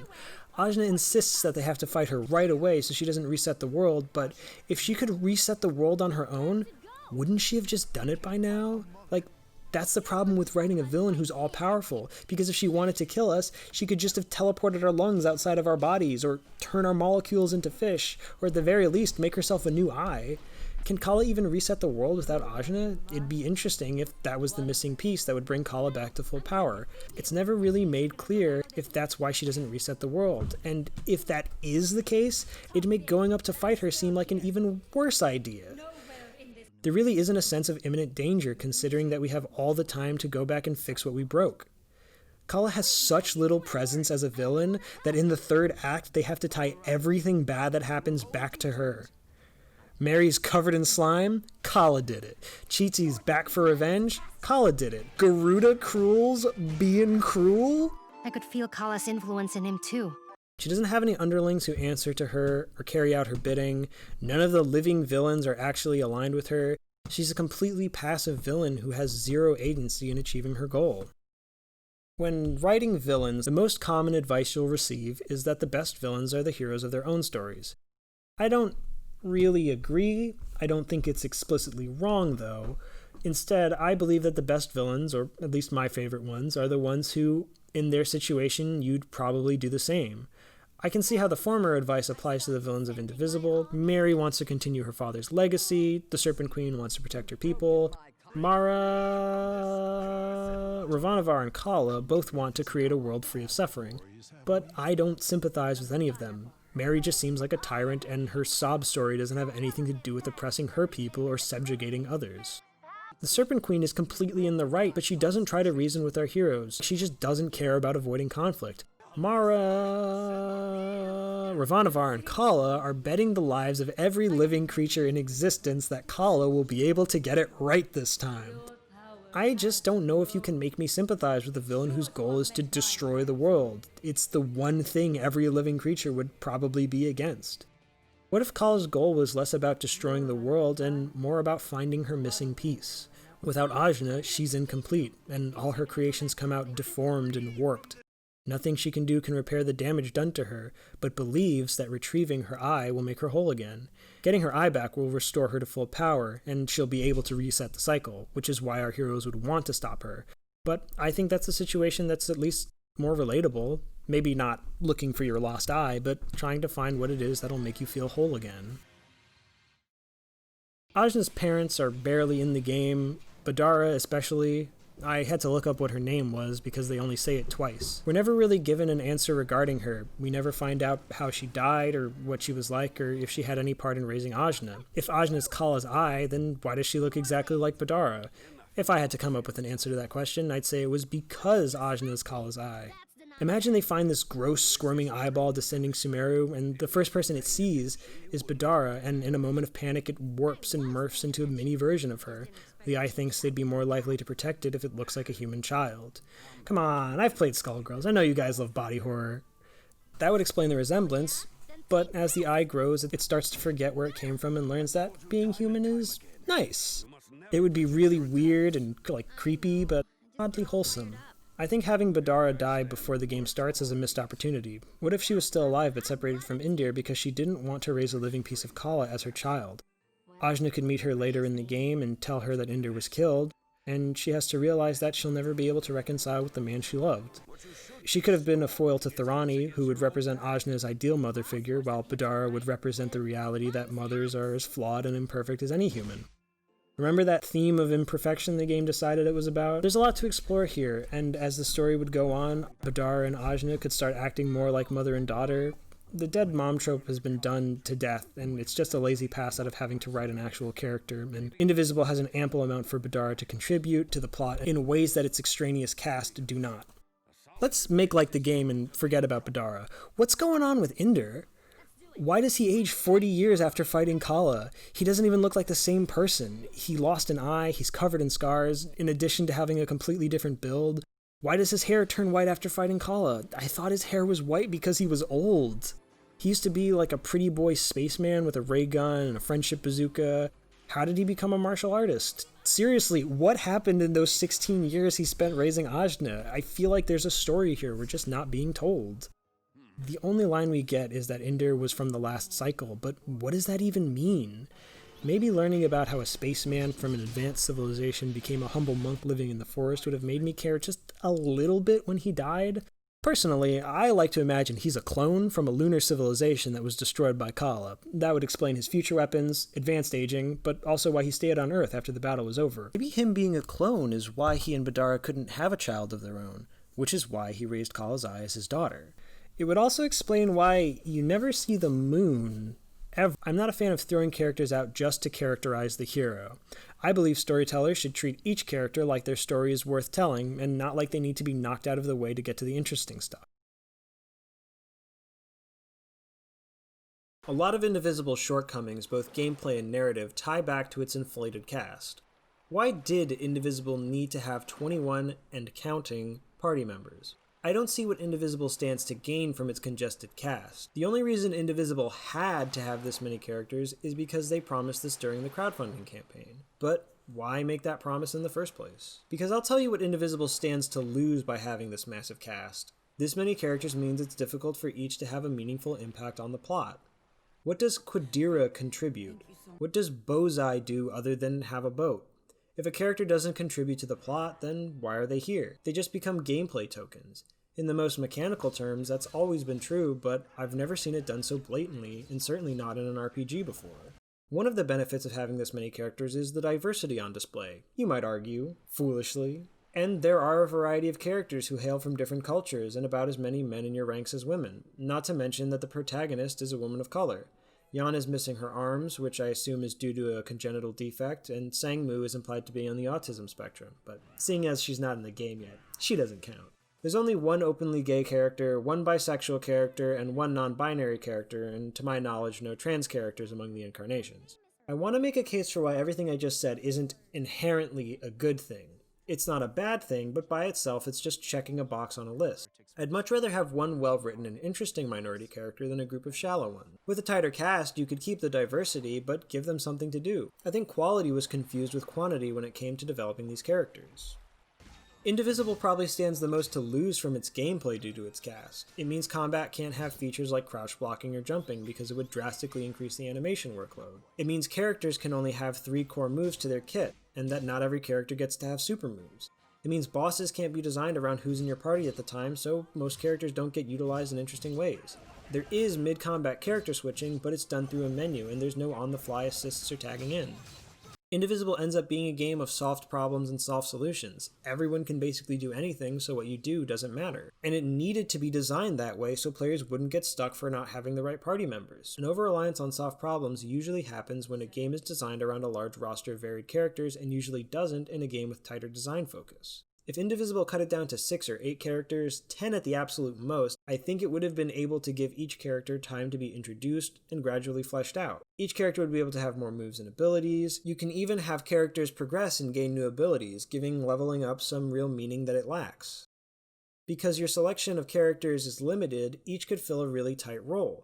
Ashna insists that they have to fight her right away so she doesn't reset the world, but if she could reset the world on her own, wouldn't she have just done it by now? Like, that's the problem with writing a villain who's all-powerful, because if she wanted to kill us, she could just have teleported our lungs outside of our bodies, or turn our molecules into fish, or at the very least make herself a new eye. Can Kala even reset the world without Ashna? It'd be interesting if that was the missing piece that would bring Kala back to full power. It's never really made clear if that's why she doesn't reset the world, and if that is the case, it'd make going up to fight her seem like an even worse idea. There really isn't a sense of imminent danger considering that we have all the time to go back and fix what we broke. Kala has such little presence as a villain that in the third act they have to tie everything bad that happens back to her. Mary's covered in slime? Kala did it. Chi-Chi's back for revenge? Kala did it. Garuda Cruel's being cruel? I could feel Kala's influence in him too. She doesn't have any underlings who answer to her or carry out her bidding. None of the living villains are actually aligned with her. She's a completely passive villain who has zero agency in achieving her goal. When writing villains, the most common advice you'll receive is that the best villains are the heroes of their own stories. I don't really agree. I don't think it's explicitly wrong, though. Instead, I believe that the best villains, or at least my favorite ones, are the ones who, in their situation, you'd probably do the same. I can see how the former advice applies to the villains of Indivisible. Mary wants to continue her father's legacy, the Serpent Queen wants to protect her people, Mara, Ravanavar, and Kala both want to create a world free of suffering, but I don't sympathize with any of them. Mary just seems like a tyrant, and her sob story doesn't have anything to do with oppressing her people or subjugating others. The Serpent Queen is completely in the right, but she doesn't try to reason with our heroes. She just doesn't care about avoiding conflict. Mara, Ravanavar, and Kala are betting the lives of every living creature in existence that Kala will be able to get it right this time. I just don't know if you can make me sympathize with a villain whose goal is to destroy the world. It's the one thing every living creature would probably be against. What if Kala's goal was less about destroying the world and more about finding her missing piece? Without Ashna, she's incomplete, and all her creations come out deformed and warped. Nothing she can do can repair the damage done to her, but believes that retrieving her eye will make her whole again. Getting her eye back will restore her to full power, and she'll be able to reset the cycle, which is why our heroes would want to stop her. But I think that's a situation that's at least more relatable. Maybe not looking for your lost eye, but trying to find what it is that'll make you feel whole again. Ashna's parents are barely in the game, Badara especially. I had to look up what her name was because they only say it twice. We're never really given an answer regarding her. We never find out how she died or what she was like or if she had any part in raising Ashna. If Ashna's Kala's eye, then why does she look exactly like Badara? If I had to come up with an answer to that question, I'd say it was because Ashna's Kala's eye. Imagine they find this gross, squirming eyeball descending Sumeru, and the first person it sees is Badara, and in a moment of panic it warps and morphs into a mini version of her. The eye thinks they'd be more likely to protect it if it looks like a human child. Come on, I've played Skullgirls. I know you guys love body horror. That would explain the resemblance, but as the eye grows, it starts to forget where it came from and learns that being human is nice. It would be really weird and creepy, but oddly wholesome. I think having Badara die before the game starts is a missed opportunity. What if she was still alive but separated from Indir because she didn't want to raise a living piece of Kala as her child? Ashna could meet her later in the game and tell her that Indir was killed, and she has to realize that she'll never be able to reconcile with the man she loved. She could have been a foil to Thorani, who would represent Ashna's ideal mother figure, while Badara would represent the reality that mothers are as flawed and imperfect as any human. Remember that theme of imperfection the game decided it was about? There's a lot to explore here, and as the story would go on, Badara and Ashna could start acting more like mother and daughter. The dead mom trope has been done to death, and it's just a lazy pass out of having to write an actual character, and Indivisible has an ample amount for Badara to contribute to the plot in ways that its extraneous cast do not. Let's make like the game and forget about Badara. What's going on with Indir? Why does he age 40 years after fighting Kala? He doesn't even look like the same person. He lost an eye, he's covered in scars, in addition to having a completely different build. Why does his hair turn white after fighting Kala? I thought his hair was white because he was old. He used to be like a pretty boy spaceman with a ray gun and a friendship bazooka. How did he become a martial artist? Seriously, what happened in those 16 years he spent raising Ashna? I feel like there's a story here we're just not being told. The only line we get is that Indir was from the last cycle, but what does that even mean? Maybe learning about how a spaceman from an advanced civilization became a humble monk living in the forest would have made me care just a little bit when he died. Personally, I like to imagine he's a clone from a lunar civilization that was destroyed by Kala. That would explain his future weapons, advanced aging, but also why he stayed on Earth after the battle was over. Maybe him being a clone is why he and Badara couldn't have a child of their own, which is why he raised Kala's eye as his daughter. It would also explain why you never see the moon, ever. I'm not a fan of throwing characters out just to characterize the hero. I believe storytellers should treat each character like their story is worth telling, and not like they need to be knocked out of the way to get to the interesting stuff. A lot of Indivisible's shortcomings, both gameplay and narrative, tie back to its inflated cast. Why did Indivisible need to have 21 and counting party members? I don't see what Indivisible stands to gain from its congested cast. The only reason Indivisible had to have this many characters is because they promised this during the crowdfunding campaign. But why make that promise in the first place? Because I'll tell you what Indivisible stands to lose by having this massive cast. This many characters means it's difficult for each to have a meaningful impact on the plot. What does Quadira contribute? What does Bozai do other than have a boat? If a character doesn't contribute to the plot, then why are they here? They just become gameplay tokens. In the most mechanical terms, that's always been true, but I've never seen it done so blatantly, and certainly not in an RPG before. One of the benefits of having this many characters is the diversity on display. You might argue, foolishly. And there are a variety of characters who hail from different cultures, and about as many men in your ranks as women, not to mention that the protagonist is a woman of color. Yan is missing her arms, which I assume is due to a congenital defect, and Sang-Moo is implied to be on the autism spectrum, but seeing as she's not in the game yet, she doesn't count. There's only one openly gay character, one bisexual character, and one non-binary character, and to my knowledge, no trans characters among the incarnations. I want to make a case for why everything I just said isn't inherently a good thing. It's not a bad thing, but by itself it's just checking a box on a list. I'd much rather have one well-written and interesting minority character than a group of shallow ones. With a tighter cast, you could keep the diversity, but give them something to do. I think quality was confused with quantity when it came to developing these characters. Indivisible probably stands the most to lose from its gameplay due to its cast. It means combat can't have features like crouch blocking or jumping because it would drastically increase the animation workload. It means characters can only have 3 core moves to their kit, and that not every character gets to have super moves. It means bosses can't be designed around who's in your party at the time, so most characters don't get utilized in interesting ways. There is mid-combat character switching, but it's done through a menu, and there's no on-the-fly assists or tagging in. Indivisible ends up being a game of solved problems and solved solutions. Everyone can basically do anything, so what you do doesn't matter. And it needed to be designed that way so players wouldn't get stuck for not having the right party members. An over-reliance on solved problems usually happens when a game is designed around a large roster of varied characters, and usually doesn't in a game with tighter design focus. If Indivisible cut it down to 6 or 8 characters, 10 at the absolute most, I think it would have been able to give each character time to be introduced and gradually fleshed out. Each character would be able to have more moves and abilities. You can even have characters progress and gain new abilities, giving leveling up some real meaning that it lacks. Because your selection of characters is limited, each could fill a really tight role.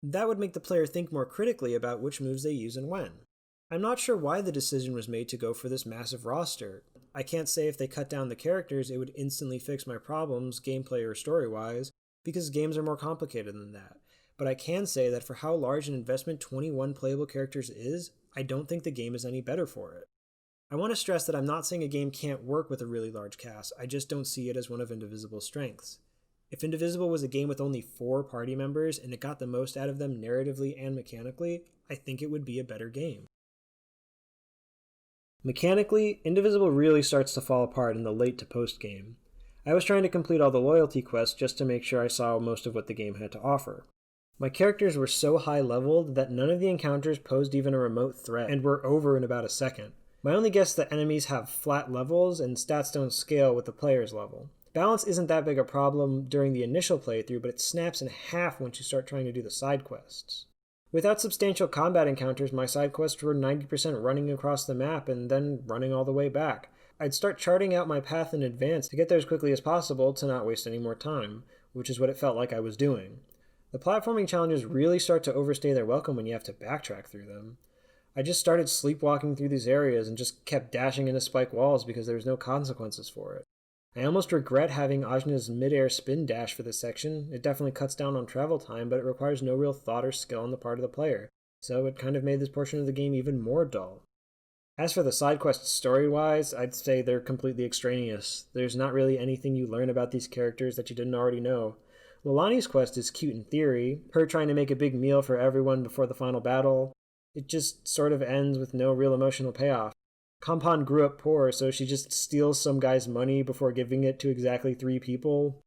That would make the player think more critically about which moves they use and when. I'm not sure why the decision was made to go for this massive roster. I can't say if they cut down the characters it would instantly fix my problems, gameplay or story-wise, because games are more complicated than that. But I can say that for how large an investment 21 playable characters is, I don't think the game is any better for it. I want to stress that I'm not saying a game can't work with a really large cast, I just don't see it as one of Indivisible's strengths. If Indivisible was a game with only 4 party members and it got the most out of them narratively and mechanically, I think it would be a better game. Mechanically, Indivisible really starts to fall apart in the late to post game. I was trying to complete all the loyalty quests just to make sure I saw most of what the game had to offer. My characters were so high leveled that none of the encounters posed even a remote threat and were over in about a second. My only guess is that enemies have flat levels and stats don't scale with the player's level. Balance isn't that big a problem during the initial playthrough, but it snaps in half once you start trying to do the side quests. Without substantial combat encounters, my side quests were 90% running across the map and then running all the way back. I'd start charting out my path in advance to get there as quickly as possible to not waste any more time, which is what it felt like I was doing. The platforming challenges really start to overstay their welcome when you have to backtrack through them. I just started sleepwalking through these areas and just kept dashing into spike walls because there was no consequences for it. I almost regret having Ashna's mid-air spin dash for this section. It definitely cuts down on travel time, but it requires no real thought or skill on the part of the player, so it kind of made this portion of the game even more dull. As for the side quests story-wise, I'd say they're completely extraneous. There's not really anything you learn about these characters that you didn't already know. Lilani's quest is cute in theory, her trying to make a big meal for everyone before the final battle. It just sort of ends with no real emotional payoff. Kampon grew up poor, so she just steals some guy's money before giving it to exactly 3 people.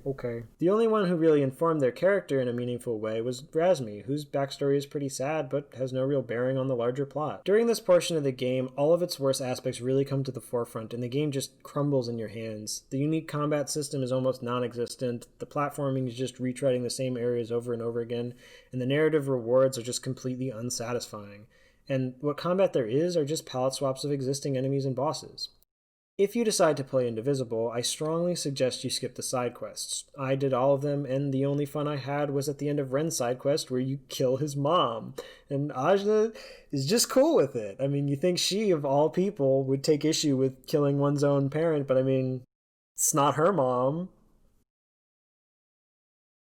Okay. The only one who really informed their character in a meaningful way was Razmi, whose backstory is pretty sad but has no real bearing on the larger plot. During this portion of the game, all of its worst aspects really come to the forefront and the game just crumbles in your hands. The unique combat system is almost non-existent, the platforming is just retreading the same areas over and over again, and the narrative rewards are just completely unsatisfying. And what combat there is are just palette swaps of existing enemies and bosses. If you decide to play Indivisible, I strongly suggest you skip the side quests. I did all of them, and the only fun I had was at the end of Ren's side quest where you kill his mom. And Ashna is just cool with it. I mean, you think she, of all people, would take issue with killing one's own parent, but I mean, it's not her mom.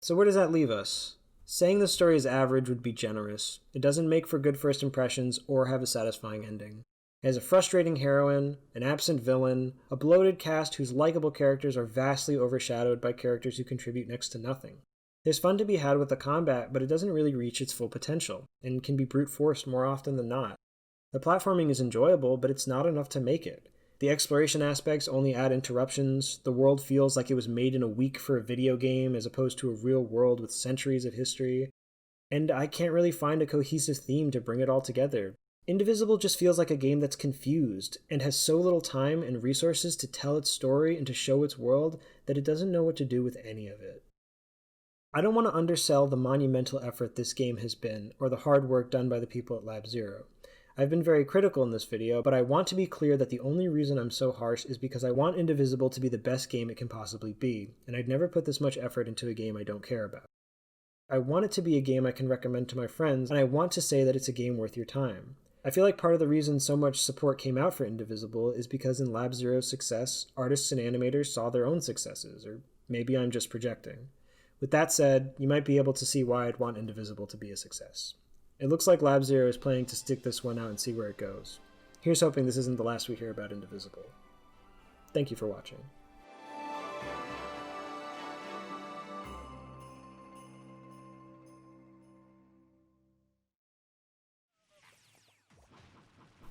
So where does that leave us? Saying the story is average would be generous. It doesn't make for good first impressions or have a satisfying ending. It has a frustrating heroine, an absent villain, a bloated cast whose likable characters are vastly overshadowed by characters who contribute next to nothing. There's fun to be had with the combat, but it doesn't really reach its full potential, and can be brute forced more often than not. The platforming is enjoyable, but it's not enough to make it. The exploration aspects only add interruptions, the world feels like it was made in a week for a video game as opposed to a real world with centuries of history, and I can't really find a cohesive theme to bring it all together. Indivisible just feels like a game that's confused, and has so little time and resources to tell its story and to show its world that it doesn't know what to do with any of it. I don't want to undersell the monumental effort this game has been, or the hard work done by the people at Lab Zero. I've been very critical in this video, but I want to be clear that the only reason I'm so harsh is because I want Indivisible to be the best game it can possibly be, and I'd never put this much effort into a game I don't care about. I want it to be a game I can recommend to my friends, and I want to say that it's a game worth your time. I feel like part of the reason so much support came out for Indivisible is because in Lab Zero's success, artists and animators saw their own successes, or maybe I'm just projecting. With that said, you might be able to see why I'd want Indivisible to be a success. It looks like Lab Zero is planning to stick this one out and see where it goes. Here's hoping this isn't the last we hear about Indivisible. Thank you for watching.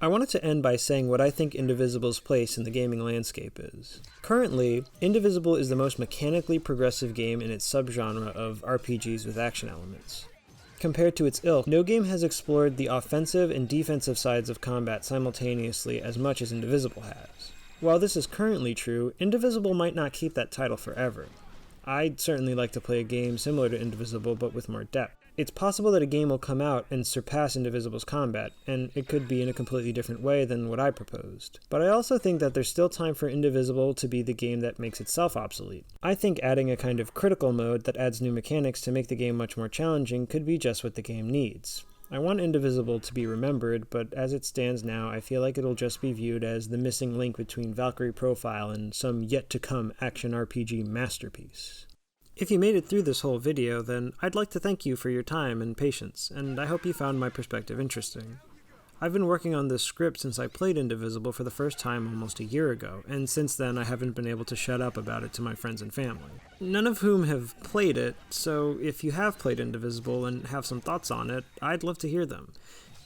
I wanted to end by saying what I think Indivisible's place in the gaming landscape is. Currently, Indivisible is the most mechanically progressive game in its subgenre of RPGs with action elements. Compared to its ilk, no game has explored the offensive and defensive sides of combat simultaneously as much as Indivisible has. While this is currently true, Indivisible might not keep that title forever. I'd certainly like to play a game similar to Indivisible but with more depth. It's possible that a game will come out and surpass Indivisible's combat, and it could be in a completely different way than what I proposed. But I also think that there's still time for Indivisible to be the game that makes itself obsolete. I think adding a kind of critical mode that adds new mechanics to make the game much more challenging could be just what the game needs. I want Indivisible to be remembered, but as it stands now, I feel like it'll just be viewed as the missing link between Valkyrie Profile and some yet-to-come action RPG masterpiece. If you made it through this whole video, then I'd like to thank you for your time and patience, and I hope you found my perspective interesting. I've been working on this script since I played Indivisible for the first time almost a year ago, and since then I haven't been able to shut up about it to my friends and family. None of whom have played it, so if you have played Indivisible and have some thoughts on it, I'd love to hear them.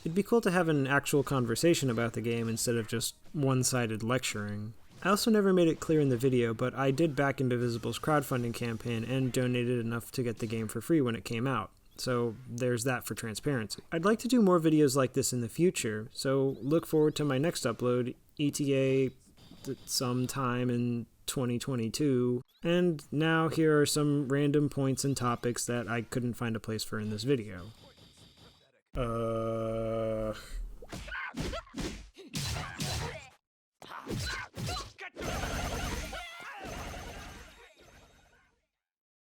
It'd be cool to have an actual conversation about the game instead of just one-sided lecturing. I also never made it clear in the video, but I did back Indivisible's crowdfunding campaign and donated enough to get the game for free when it came out, so there's that for transparency. I'd like to do more videos like this in the future, so look forward to my next upload, ETA sometime in 2022, and now here are some random points and topics that I couldn't find a place for in this video.